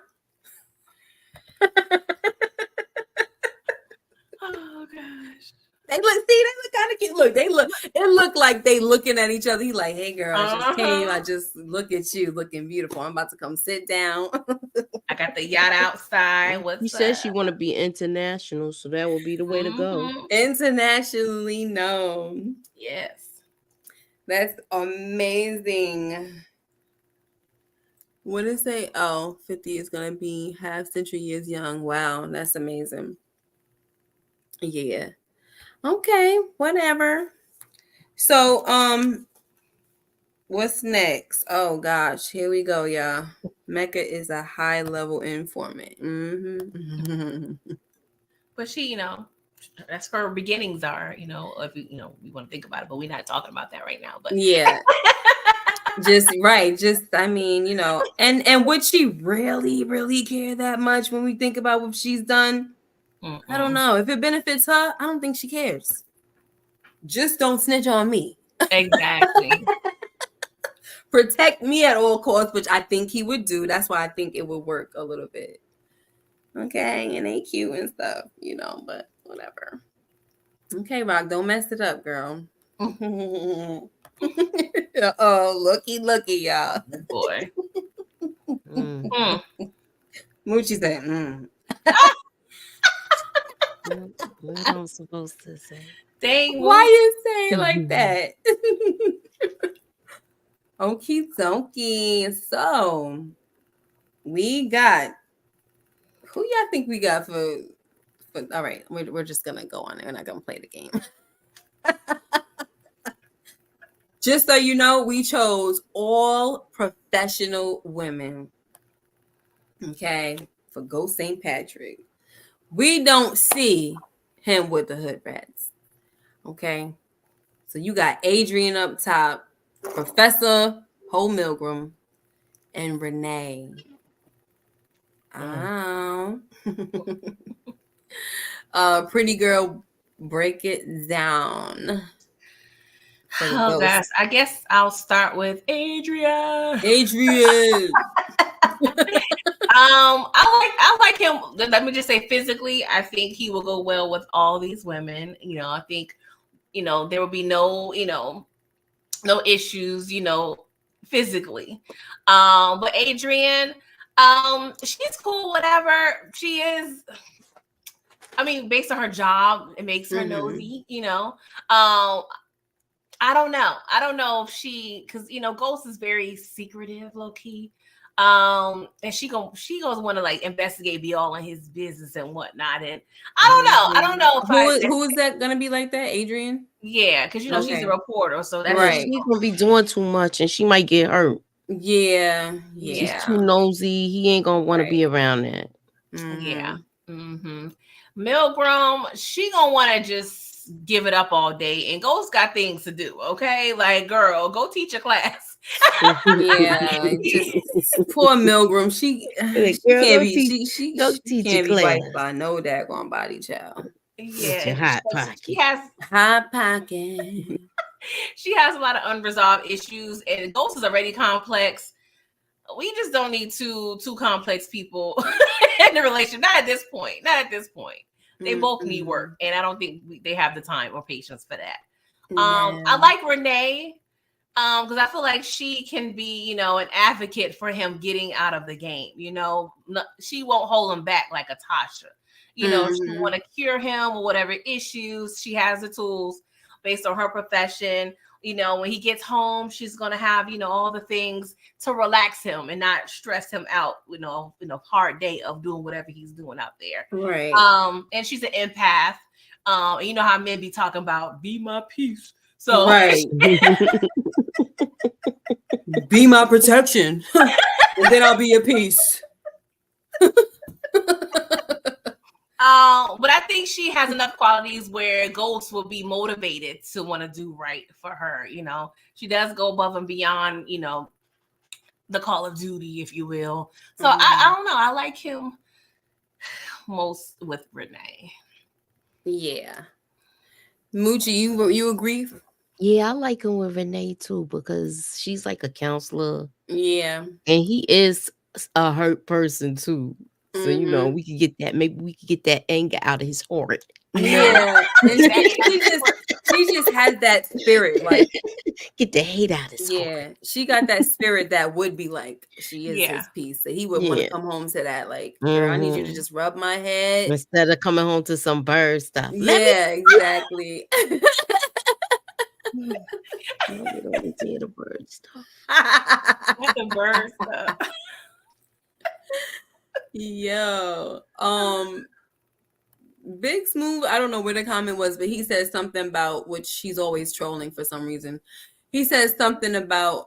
Oh gosh. They look kind of cute. Look, it looked like they looking at each other. He like, hey girl, I just came. I just look at you looking beautiful. I'm about to come sit down. I got the yacht outside. She says she want to be international, so that would be the way to go. Internationally known. Yes. That's amazing. What did it say? Oh, 50 is going to be half century years young. Wow, that's amazing. Yeah. Okay, whatever. So, what's next? Oh gosh, here we go, y'all. Mecca is a high-level informant. Mm-hmm. But she, that's where her beginnings are, if we want to think about it, but we're not talking about that right now. But yeah. I mean, and would she really care that much when we think about what she's done? I don't know. If it benefits her, I don't think she cares. Just don't snitch on me. Exactly. Protect me at all costs, which I think he would do. That's why I think it would work a little bit. Okay, and they cute and stuff, but whatever. Okay, Rock, don't mess it up, girl. Oh, looky, y'all. Boy. Moochie said, What I'm supposed to say? Dang, why you say it like that? Okie dokie. So we got who y'all think we got for all right, we're just gonna go on. We're not gonna play the game. Just so you know, we chose all professional women. Okay, for Go St. Patrick. We don't see him with the hood rats. Okay. So you got Adrian up top, Professor Ho Milgram, and Renee. Pretty girl, break it down. Oh gosh, I guess I'll start with Adrian. I like him. Let me just say, physically, I think he will go well with all these women. I think, there will be no issues, physically. But Adrian, she's cool, whatever she is. I mean, based on her job, it makes her nosy, I don't know if she, because Ghost is very secretive, low key. And she goes want to like investigate, be all in his business and whatnot. And I don't know if who is that gonna be like that, Adrian? Yeah, because she's a reporter, so that's right. She's gonna be doing too much, and she might get hurt. Yeah. She's too nosy. He ain't gonna want to be around that. Yeah. Milgram, she gonna want to just give it up all day, and Ghost got things to do. Okay, like girl, go teach a class. Just poor Milgram. She can't be. She can't be wiped by no daggone body, child. Yeah, hot pocket. She has hot pocket. She has a lot of unresolved issues, and Ghost is already complex. We just don't need two complex people in the relationship. Not at this point. They both need work, and I don't think they have the time or patience for that. I like Renee because I feel like she can be, an advocate for him getting out of the game. She won't hold him back like a Tasha. She want to cure him or whatever issues. She has the tools based on her profession. when he gets home, she's gonna have, all the things to relax him and not stress him out, hard day of doing whatever he's doing out there. Right. And she's an empath. And you know how men be talking about be my peace. So right. Be my protection. And then I'll be your peace. But I think she has enough qualities where Ghost will be motivated to want to do right for her. She does go above and beyond, the Call of Duty, if you will. So I don't know. I like him most with Renee. Yeah. Moochie, you agree? Yeah, I like him with Renee too because she's like a counselor. Yeah. And he is a hurt person too. So, we could get that. Maybe we could get that anger out of his heart. Yeah. And she just has that spirit. Like, get the hate out of his heart. Yeah. She got that spirit that would be like, she is his piece. So he would want to come home to that. Like, girl, I need you to just rub my head. Instead of coming home to some bird stuff. Yeah, exactly. We don't see the bird stuff. Not the bird stuff. Yo, Big Smooth, I don't know where the comment was, but he said something about, which he's always trolling for some reason. He says something about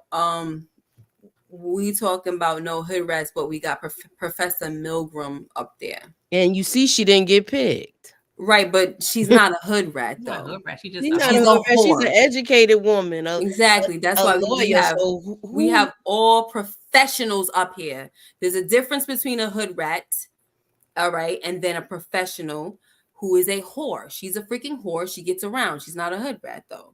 we talking about no hood rats, but we got Professor Milgram up there. And you see she didn't get picked. Right, but she's not a hood rat though. Not a hood rat. She's not a hood rat. She's an educated woman. Exactly. That's why we have all professionals up here. There's a difference between a hood rat, all right, and then a professional who is a whore. She's a freaking whore. She gets around. She's not a hood rat though.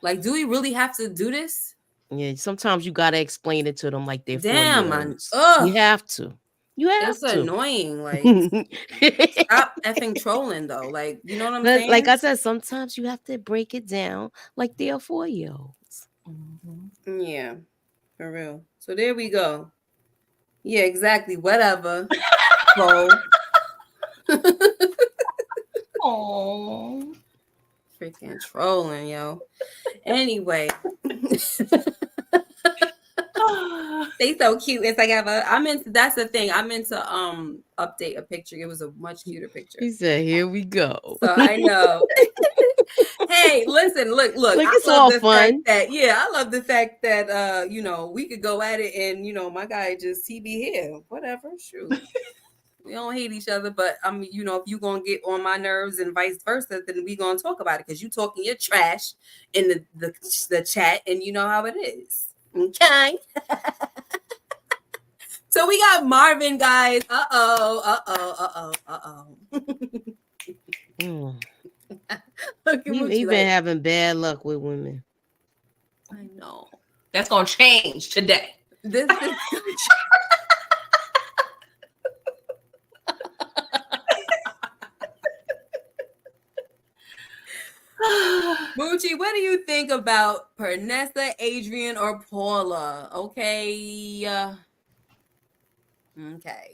Like, do we really have to do this? Yeah, sometimes you gotta explain it to them like they're damn, man. You have to. That's annoying. Like, stop effing trolling though. Like, you know what I'm saying? Like I said, sometimes you have to break it down like they are 4-year-olds. Yeah, for real. So there we go. Yeah, exactly. Whatever. Oh, freaking trolling, yo. Anyway. They so cute. It's like that's the thing. I meant to update a picture. It was a much cuter picture. He said, "Here we go." So I know. Hey, listen, look. It's all fun. I love the fact that we could go at it and my guy he be here. Whatever, shoot. We don't hate each other, but if you're gonna get on my nerves and vice versa, then we gonna talk about it because you talking your trash in the chat, and you know how it is. Okay. So we got Marvin, guys. Look at He been having bad luck with women. I know. That's gonna change today. This is Moochie, what do you think about Pernessa, Adrian, or Paula? Okay. Okay.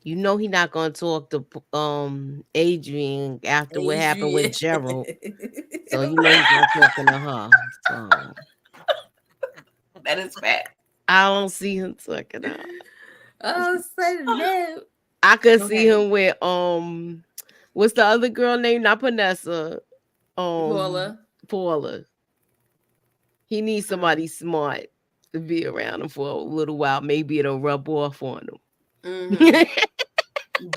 You know he not gonna talk to Adrian after what happened with Gerald. So you know he's not talking to her. So. That is fact. I don't see him talking to her. Oh, say no. I could see him with what's the other girl name? Not Pernessa. Paula. He needs somebody smart to be around him for a little while. Maybe it'll rub off on him.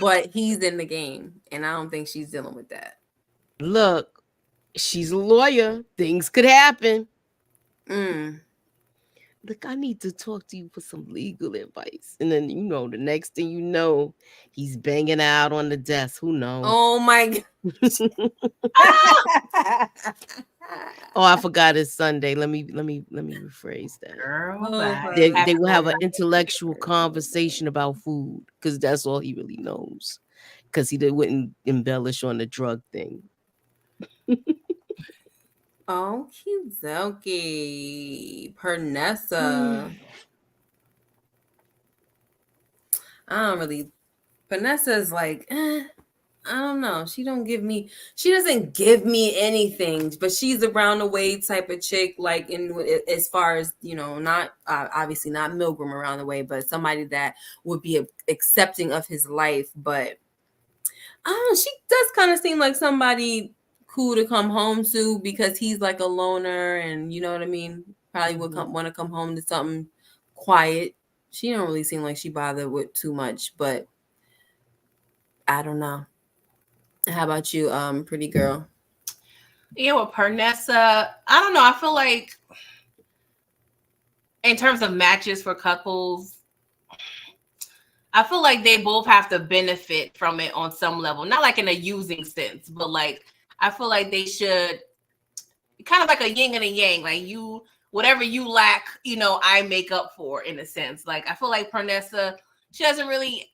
But he's in the game, and I don't think she's dealing with that. Look, she's a lawyer. Things could happen. Look, I need to talk to you for some legal advice. And then, the next thing you know, he's banging out on the desk. Who knows? Oh, my God. Oh, I forgot it's Sunday. Let me rephrase that. Girl, they will have an intellectual conversation about food because that's all he really knows. Because he wouldn't embellish on the drug thing. Oh, cute Zelky. Pernessa. I don't really. Pernessa's like, I don't know. She doesn't give me anything, but she's around the way type of chick, like as far as, not obviously not Milgram around the way, but somebody that would be accepting of his life. But I don't know, she does kind of seem like somebody cool to come home to, because he's like a loner, and you know what I mean? Probably would want to come home to something quiet. She don't really seem like she bothered with too much, but I don't know. How about you, pretty girl? Yeah, with Pernessa, I don't know. I feel like in terms of matches for couples, I feel like they both have to benefit from it on some level. Not like in a using sense, but like I feel like they should kind of like a yin and a yang. Like whatever you lack, I make up for in a sense. Like I feel like Pernessa, she doesn't really,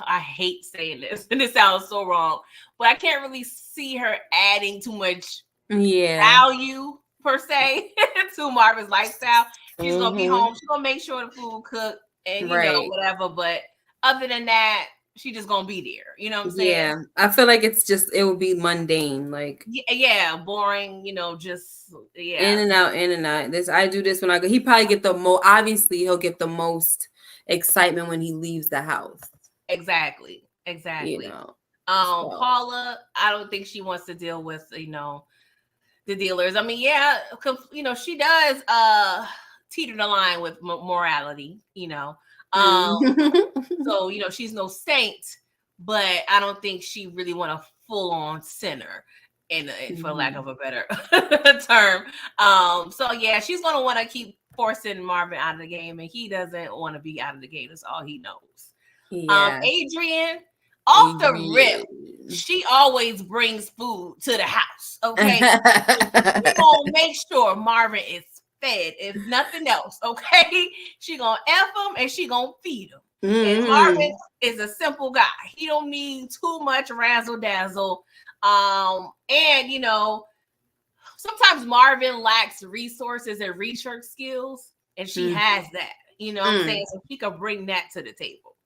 I hate saying this, and it sounds so wrong, but I can't really see her adding too much value per se to Marvin's lifestyle. She's gonna be home. She's gonna make sure the food cooked and whatever. But other than that, she just gonna be there. You know what I'm saying? Yeah, I feel like it would be mundane, like boring. Just in and out, in and out. I do this when I go. He probably get the most. Obviously, he'll get the most excitement when he leaves the house. Exactly. Paula, I don't think she wants to deal with the dealers. I mean, she does teeter the line with morality. So she's no saint, but I don't think she really want a full-on sinner, for lack of a better term. So yeah, she's gonna want to keep forcing Marvin out of the game, and he doesn't want to be out of the game. That's all he knows. Adrian, off the rip, she always brings food to the house. Okay, we gonna make sure Marvin is fed, if nothing else. Okay, she gonna F him and she gonna feed him. And Marvin is a simple guy. He don't need too much razzle dazzle. And sometimes Marvin lacks resources and research skills, and she has that. You know what I'm saying? So she could bring that to the table.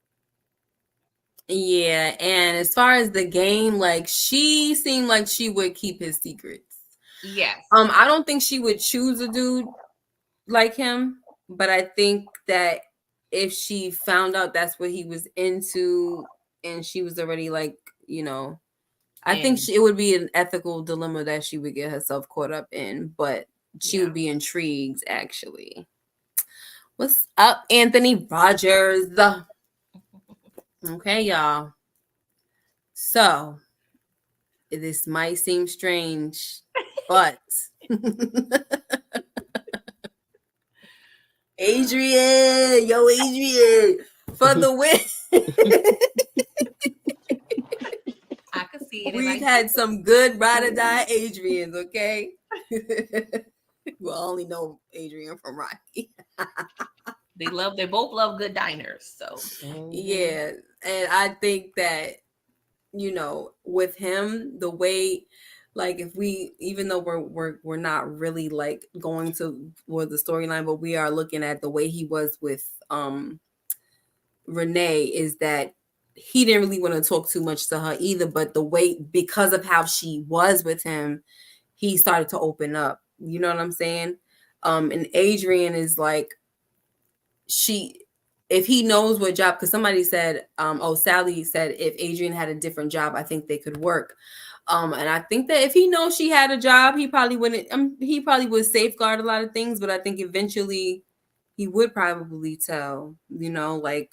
Yeah, and as far as the game, like she seemed like she would keep his secrets. Yes. I don't think she would choose a dude like him, but I think that if she found out that's what he was into, and she was already like, I think it would be an ethical dilemma that she would get herself caught up in, but she would be intrigued, actually. What's up, Anthony Rogers? Okay, y'all. So, this might seem strange, but Adrian, for the win. I could see it. We've had some good ride or die Adrians, okay? Well, I only know Adrian from Rocky. They both love good diners, so yeah. And I think that, with him, the way, like, if we, even though we're not really like going to the storyline, but we are looking at the way he was with Renee, is that he didn't really want to talk too much to her either, but the way, because of how she was with him, he started to open up. You know what I'm saying? And Adrian is like, if he knows what job, because somebody said, Sally said, if Adrian had a different job, I think they could work. And I think that if he knows she had a job, he probably wouldn't, he probably would safeguard a lot of things, but I think eventually he would probably tell, like,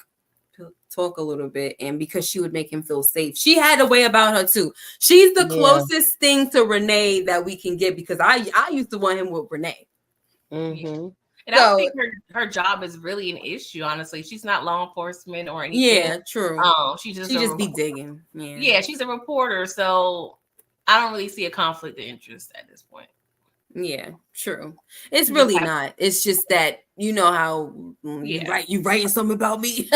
talk a little bit, and because she would make him feel safe. She had a way about her too. She's the closest thing to Renee that we can get, because I used to want him with Renee. And I don't think her job is really an issue, honestly. She's not law enforcement or anything. Yeah, true. She just be digging. Yeah, she's a reporter, so I don't really see a conflict of interest at this point. Yeah, true. It's really not. It's just that how you writing something about me.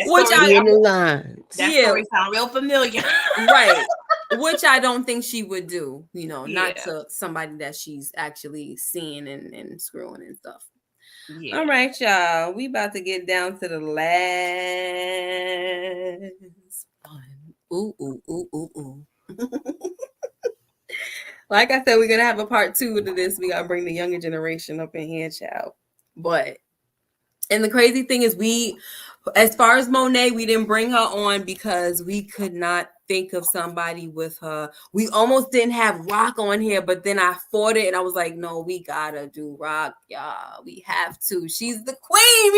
Which that story sound real familiar. Right. Which I don't think she would do, not to somebody that she's actually seeing and screwing and stuff. Yeah. All right, y'all. We about to get down to the last one. Ooh. Like I said, we're gonna have a part 2 to this. We gotta bring the younger generation up in here, child. But and the crazy thing is, as far as Monet, we didn't bring her on because we could not think of somebody with her. We almost didn't have Rock on here, but then I fought it and I was like, no, we gotta do Rock, y'all. We have to. She's the queen.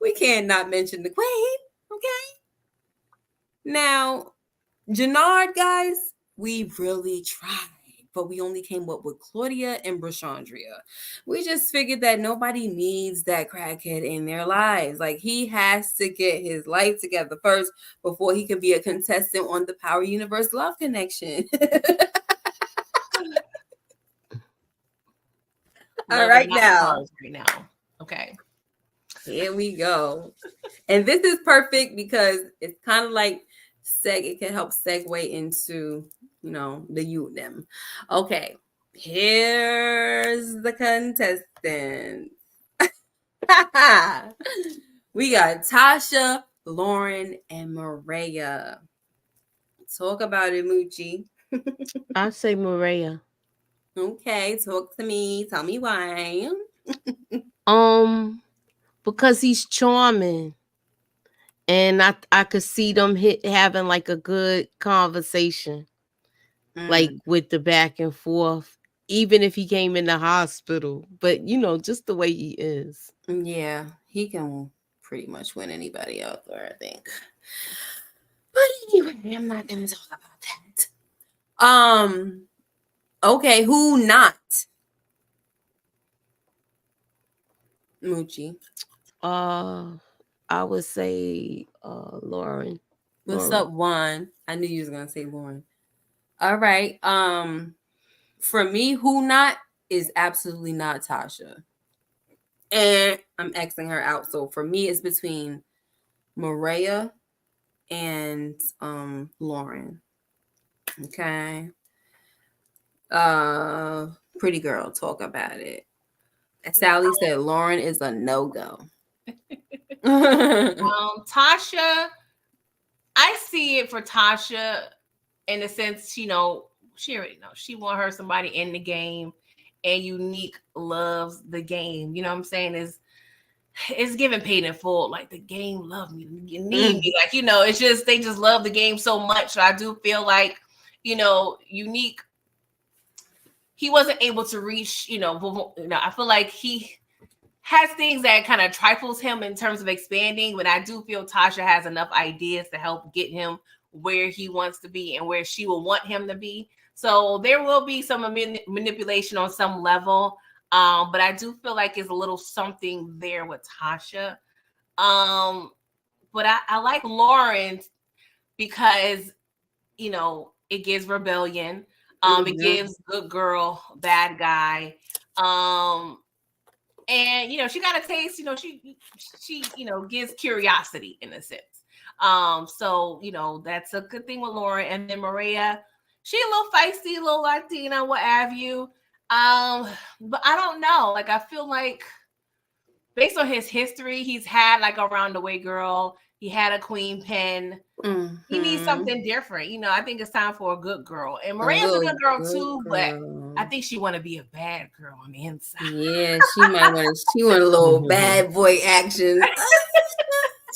We cannot mention the queen. Okay. Now, Jannard, guys, we really tried, but we only came up with Claudia and Brashandria. We just figured that nobody needs that crackhead in their lives. Like, he has to get his life together first before he can be a contestant on the Power Universe Love Connection. All right, now. Okay. Here we go. And this is perfect because it's kind of like it can help segue into, the youth them. Okay, here's the contestant. We got Tasha, Lauren, and Maria. Talk about it, Moochie. I say Maria. Okay, talk to me. Tell me why. Because he's charming. And I could see them having like a good conversation, like with the back and forth, even if he came in the hospital. But just the way he is. Yeah, he can pretty much win anybody out there, I think. But anyway, I'm not gonna talk about that. Okay, who not? Moochie. I would say Lauren. What's up, Juan? I knew you was gonna say Lauren. All right. For me, who not is absolutely not Tasha. And I'm Xing her out. So for me, it's between Maria and Lauren. Okay. Pretty girl, talk about it. Sally said Lauren is a no-go. Tasha, I see it for Tasha in the sense, she already knows she want her somebody in the game, and Unique loves the game. You know what I'm saying? It's giving paid in full. Like, the game love me, you need me. Like, it's just, they just love the game so much. So I do feel like, Unique, he wasn't able to reach, I feel like he has things that kind of trifles him in terms of expanding, but I do feel Tasha has enough ideas to help get him where he wants to be and where she will want him to be. So there will be some manipulation on some level, but I do feel like it's a little something there with Tasha. But I like Lauren because, it gives rebellion. It gives good girl, bad guy. And she got a taste, she gives curiosity in a sense. So that's a good thing with Lauren. And then Maria, she a little feisty, a little Latina, what have you. But I don't know. Like, I feel like based on his history, he's had like a roundaway girl. He had a queen pen. Mm-hmm. He needs something different. I think it's time for a good girl. And Maria's a good girl too, but I think she want to be a bad girl on the inside. Yeah, she might want to. She want a little bad boy action.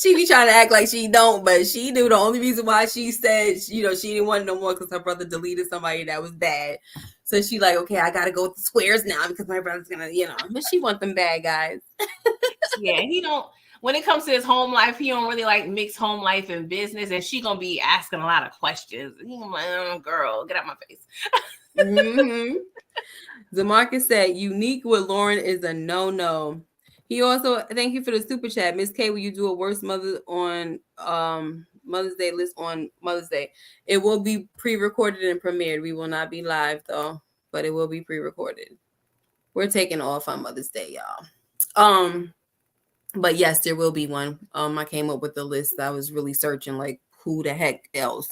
She be trying to act like she don't, but she do. The only reason why she said, she didn't want no more because her brother deleted somebody that was bad. So she like, okay, I gotta go with the squares now because my brother's gonna, But she want them bad guys. Yeah, he don't. When it comes to his home life, he don't really like mix home life and business, and she gonna be asking a lot of questions. He gonna be like, oh, girl, get out my face. Mm-hmm. Demarcus said, Unique with Lauren is a no-no. He also, thank you for the super chat. Miss K, will you do a worst mother on Mother's Day list on Mother's Day? It will be pre-recorded and premiered. We will not be live though, but it will be pre-recorded. We're taking off on Mother's Day, y'all. But yes, there will be one. I came up with the list. I was really searching like who the heck else,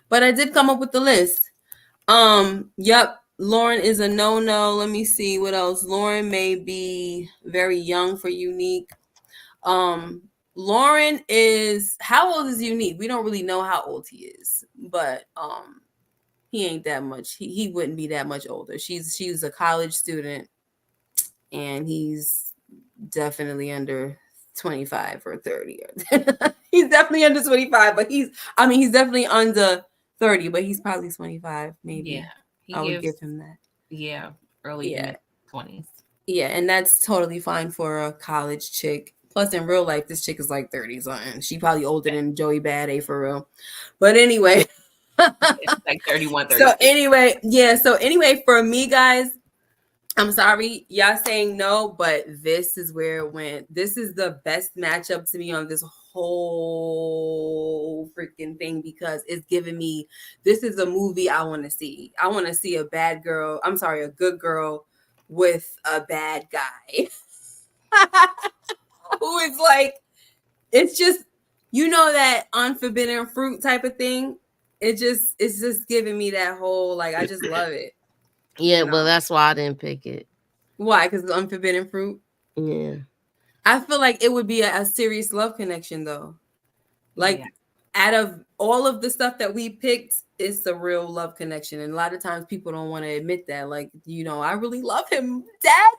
But I did come up with the list. Yep. Lauren is a no-no. Let me see what else. Lauren may be very young for Unique. Lauren is, how old is Unique? We don't really know how old he is, but he ain't that much. He wouldn't be that much older. She's a college student, and he's definitely under 25 or 30. He's definitely under 25, but he's definitely under 30, but he's probably 25, maybe. Yeah, I would give him that. Yeah, early mid-20s. Yeah, and that's totally fine for a college chick. Plus, in real life, this chick is like 30 something. She probably older than Joey Bad for real. But anyway. It's like 31, 32. So anyway, for me, guys, I'm sorry, y'all saying no, but this is where it went. This is the best matchup to me on this whole freaking thing because it's giving me, this is a movie I want to see. I want to see a good girl with a bad guy who is like, it's just, that unforbidden fruit type of thing. It's just giving me that whole, like, I just love it. Yeah, well, that's why I didn't pick it. Why? Because it's unforbidden fruit? Yeah. I feel like it would be a serious love connection, though. Like, out of all of the stuff that we picked, it's a real love connection. And a lot of times people don't want to admit that. Like, I really love him, Dad.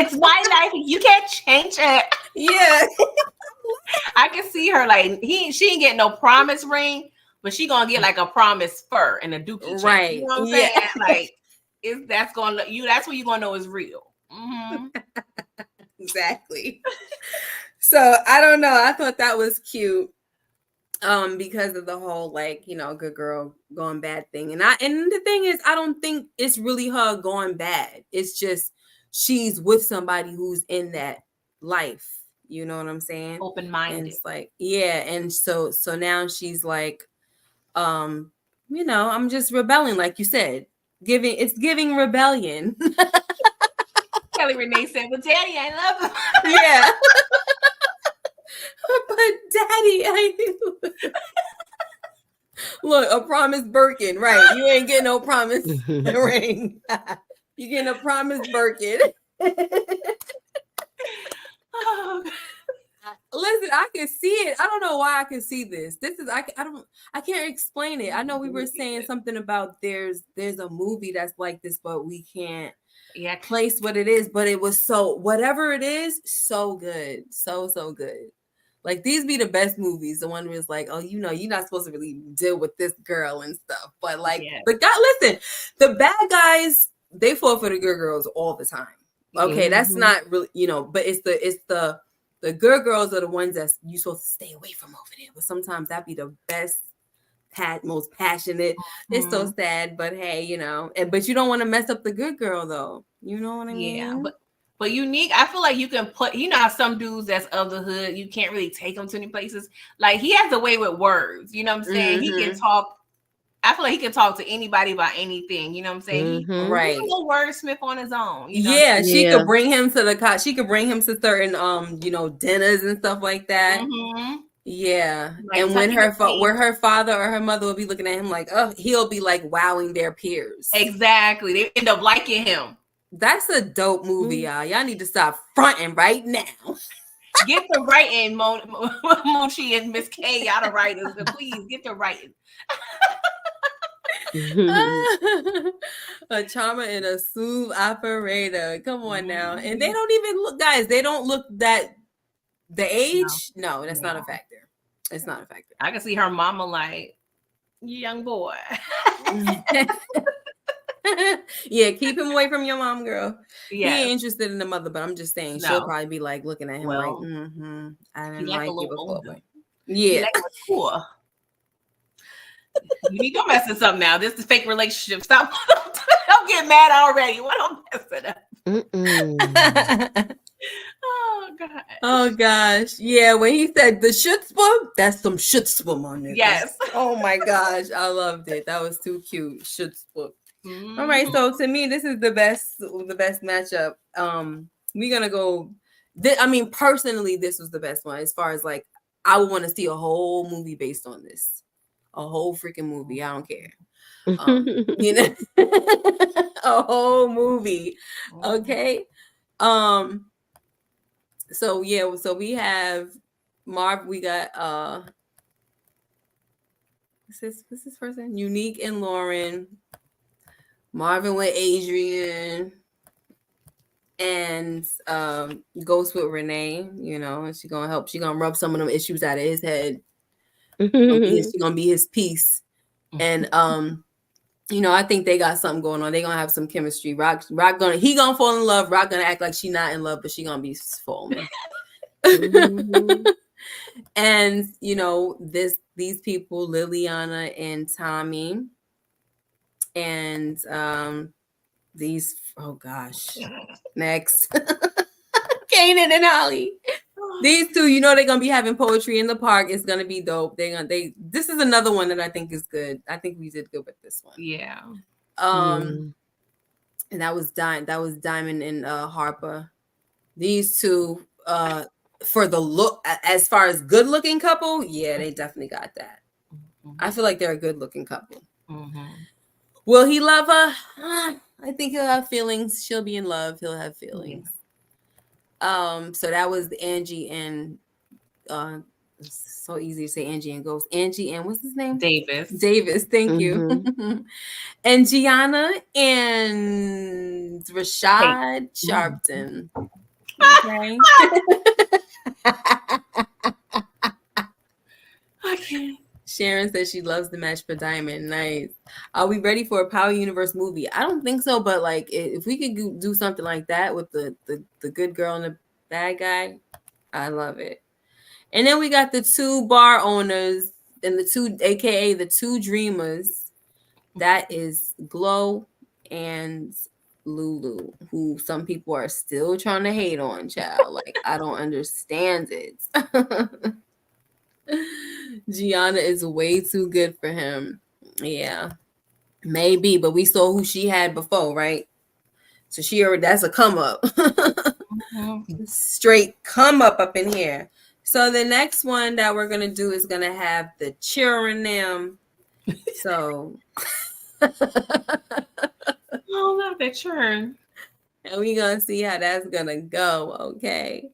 It's my life. You can't change it. Yeah. I can see her like she ain't getting no promise ring, but she gonna get like a promise fur and a dookie, right? You know what I'm saying? Like, that's when you're gonna know it's real. Mm-hmm. Exactly. So I don't know. I thought that was cute, because of the whole like good girl going bad thing, and the thing is, I don't think it's really her going bad. It's just she's with somebody who's in that life. You know what I'm saying? Open-minded. And it's like, yeah. And so now she's like, I'm just rebelling, like you said. It's giving rebellion. Kelly Renee said, "But Daddy, I love him." Yeah. But Daddy, look, a promise Birkin, right? You ain't getting no promise ring. You getting a promise Birkin. Oh, listen, I can see it. I don't know why I can see this. This is I can't explain it. I know we were saying something about there's a movie that's like this, but we can't place what it is. But it was whatever it is, so good. So good. Like, these be the best movies. The one where it's like, oh, you're not supposed to really deal with this girl and stuff. But like listen, the bad guys, they fall for the good girls all the time. Okay, that's not really, but it's the good girls are the ones that you're supposed to stay away from over there. But sometimes that be the best, most passionate. It's so sad, but hey, but you don't want to mess up the good girl though. You know what I mean? Yeah, but Unique, I feel like you can put, how some dudes that's of the hood, you can't really take them to any places. Like, he has a way with words. You know what I'm saying? He can talk. I feel like he can talk to anybody about anything. You know what I'm saying? Right. He's a little wordsmith on his own. She could bring him to she could bring him to certain dinners and stuff like that. Yeah. Like, and when her father or her mother will be looking at him like, oh, he'll be like wowing their peers. Exactly. They end up liking him. That's a dope movie, y'all. Y'all need to stop fronting right now. Get the writing, Mochi and Miss K, y'all the writers. Please get the writing. A charmer and a smooth operator. Come on now. And they don't even look, guys, they don't look that the age. No, that's not a factor. It's not a factor. I can see her mama like, young boy. Yeah, keep him away from your mom, girl. Yeah, he ain't interested in the mother, but I'm just saying she'll probably be like looking at him like, I didn't like you before. Yeah. You need to mess this up now. This is fake relationship. Stop. Don't get mad already. Why don't mess it up? Oh God. Oh gosh. Yeah, when he said the chutzpah, that's some chutzpah on it. Yes. Oh my gosh. I loved it. That was too cute. Chutzpah. All right. So to me, this is the best matchup. We're gonna go. Personally, this was the best one as far as like I would want to see a whole movie based on this. A whole freaking movie. I don't care. A whole movie. Okay. So we have Marv. We got what's his first name? Unique and Lauren. Marvin with Adrian. And Ghost with Renee, and she gonna help. She gonna rub some of them issues out of his head. She gonna be his piece. And I think they got something going on. They gonna have some chemistry. Rock he gonna fall in love. Rock gonna act like she not in love, but she gonna be falling. And these people, Liliana and Tommy, and these, oh gosh, next. Kanan and Holly. These two, they're gonna be having poetry in the park. It's gonna be dope. This is another one that I think is good. I think we did good with this one. Yeah. And that was Diamond and Harper. These two, for the look, as far as good looking couple, yeah, they definitely got that. I feel like they're a good looking couple. Will he love her? I think he'll have feelings. She'll be in love. He'll have feelings. So that was Angie and it's so easy to say Angie and Ghost. Angie and what's his name? Davis. Thank you. And Gianna and Rashad Sharpton. Okay. Okay. Sharon says she loves the match for Diamond. Nice. Are we ready for a Power Universe movie? I don't think so, but like if we could do something like that with the good girl and the bad guy, I love it. And then we got the two bar owners and the two, aka the two dreamers. That is Glow and Lulu, who some people are still trying to hate on, child. Like, I don't understand it. Gianna is way too good for him. Yeah, maybe, but we saw who she had before, right? So that's a come up. Straight come up in here. So the next one that we're gonna do is gonna have the children them. So not the churn. And we're gonna see how that's gonna go. Okay.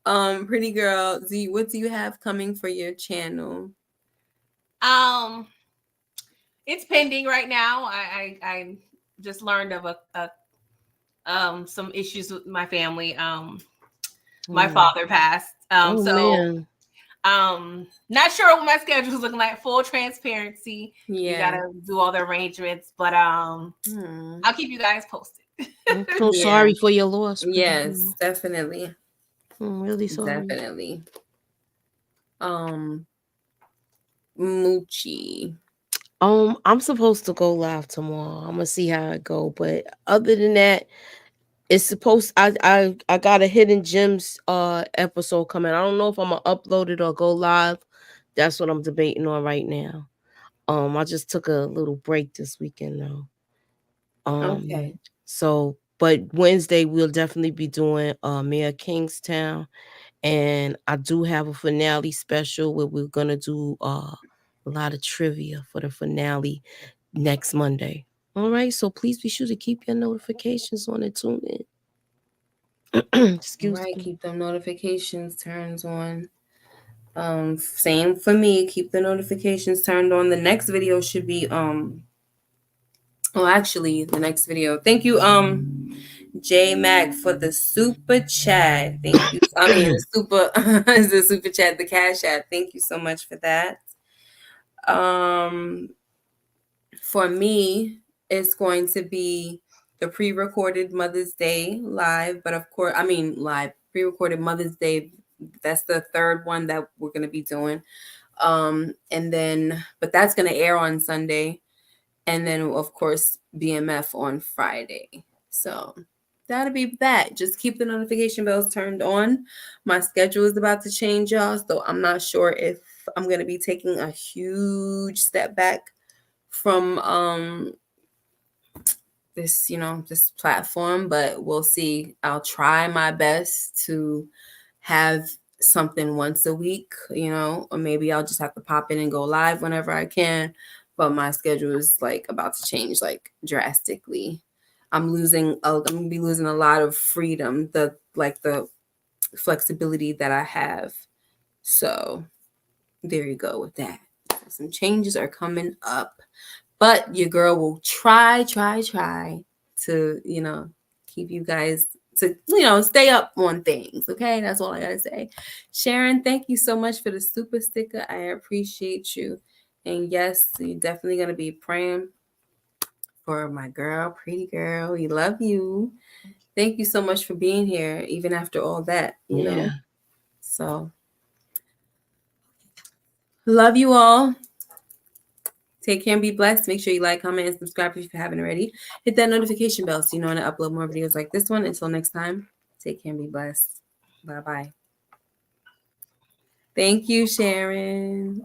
Pretty girl, what do you have coming for your channel? It's pending right now. I just learned of some issues with my family. My father passed. Not sure what my schedule is looking like. Full transparency. Yeah. You gotta do all the arrangements, but I'll keep you guys posted. I'm so sorry for your loss. Yes, definitely. I'm really sorry. Definitely. Moochie. I'm supposed to go live tomorrow. I'm gonna see how it go, but other than that, it's supposed. I got a Hidden Gems episode coming. I don't know if I'm gonna upload it or go live. That's what I'm debating on right now. I just took a little break this weekend though. Okay. So, but Wednesday we'll definitely be doing Mayor Kingstown, and I do have a finale special where we're gonna do a lot of trivia for the finale next Monday. All right, so please be sure to keep your notifications on and tune in. Excuse me. Keep them notifications turned on. Same for me. Keep the notifications turned on. The next video should be actually the next video. Thank you, J Mac, for the super chat. Thank you. I mean, the super is the super chat, the cash app. Thank you so much for that. For me, it's going to be the pre-recorded Mother's Day live, but of course, live pre-recorded Mother's Day. That's the third one that we're going to be doing. And then, but that's going to air on Sunday. And then, of course, BMF on Friday. So that'll be that. Just keep the notification bells turned on. My schedule is about to change, y'all. So I'm not sure if I'm going to be taking a huge step back from this platform, but we'll see. I'll try my best to have something once a week, or maybe I'll just have to pop in and go live whenever I can. But my schedule is like about to change like drastically. I'm gonna be losing a lot of freedom. The flexibility that I have. So there you go with that. Some changes are coming up, but your girl will try to, keep you guys to, stay up on things. Okay. That's all I got to say. Sharon, thank you so much for the super sticker. I appreciate you. And yes, you're definitely going to be praying for my girl, pretty girl. We love you. Thank you so much for being here, even after all that, you know. So, love you all. Take care and be blessed. Make sure you like, comment, and subscribe if you haven't already. Hit that notification bell so you know when I upload more videos like this one. Until next time, take care and be blessed. Bye-bye. Thank you, Sharon.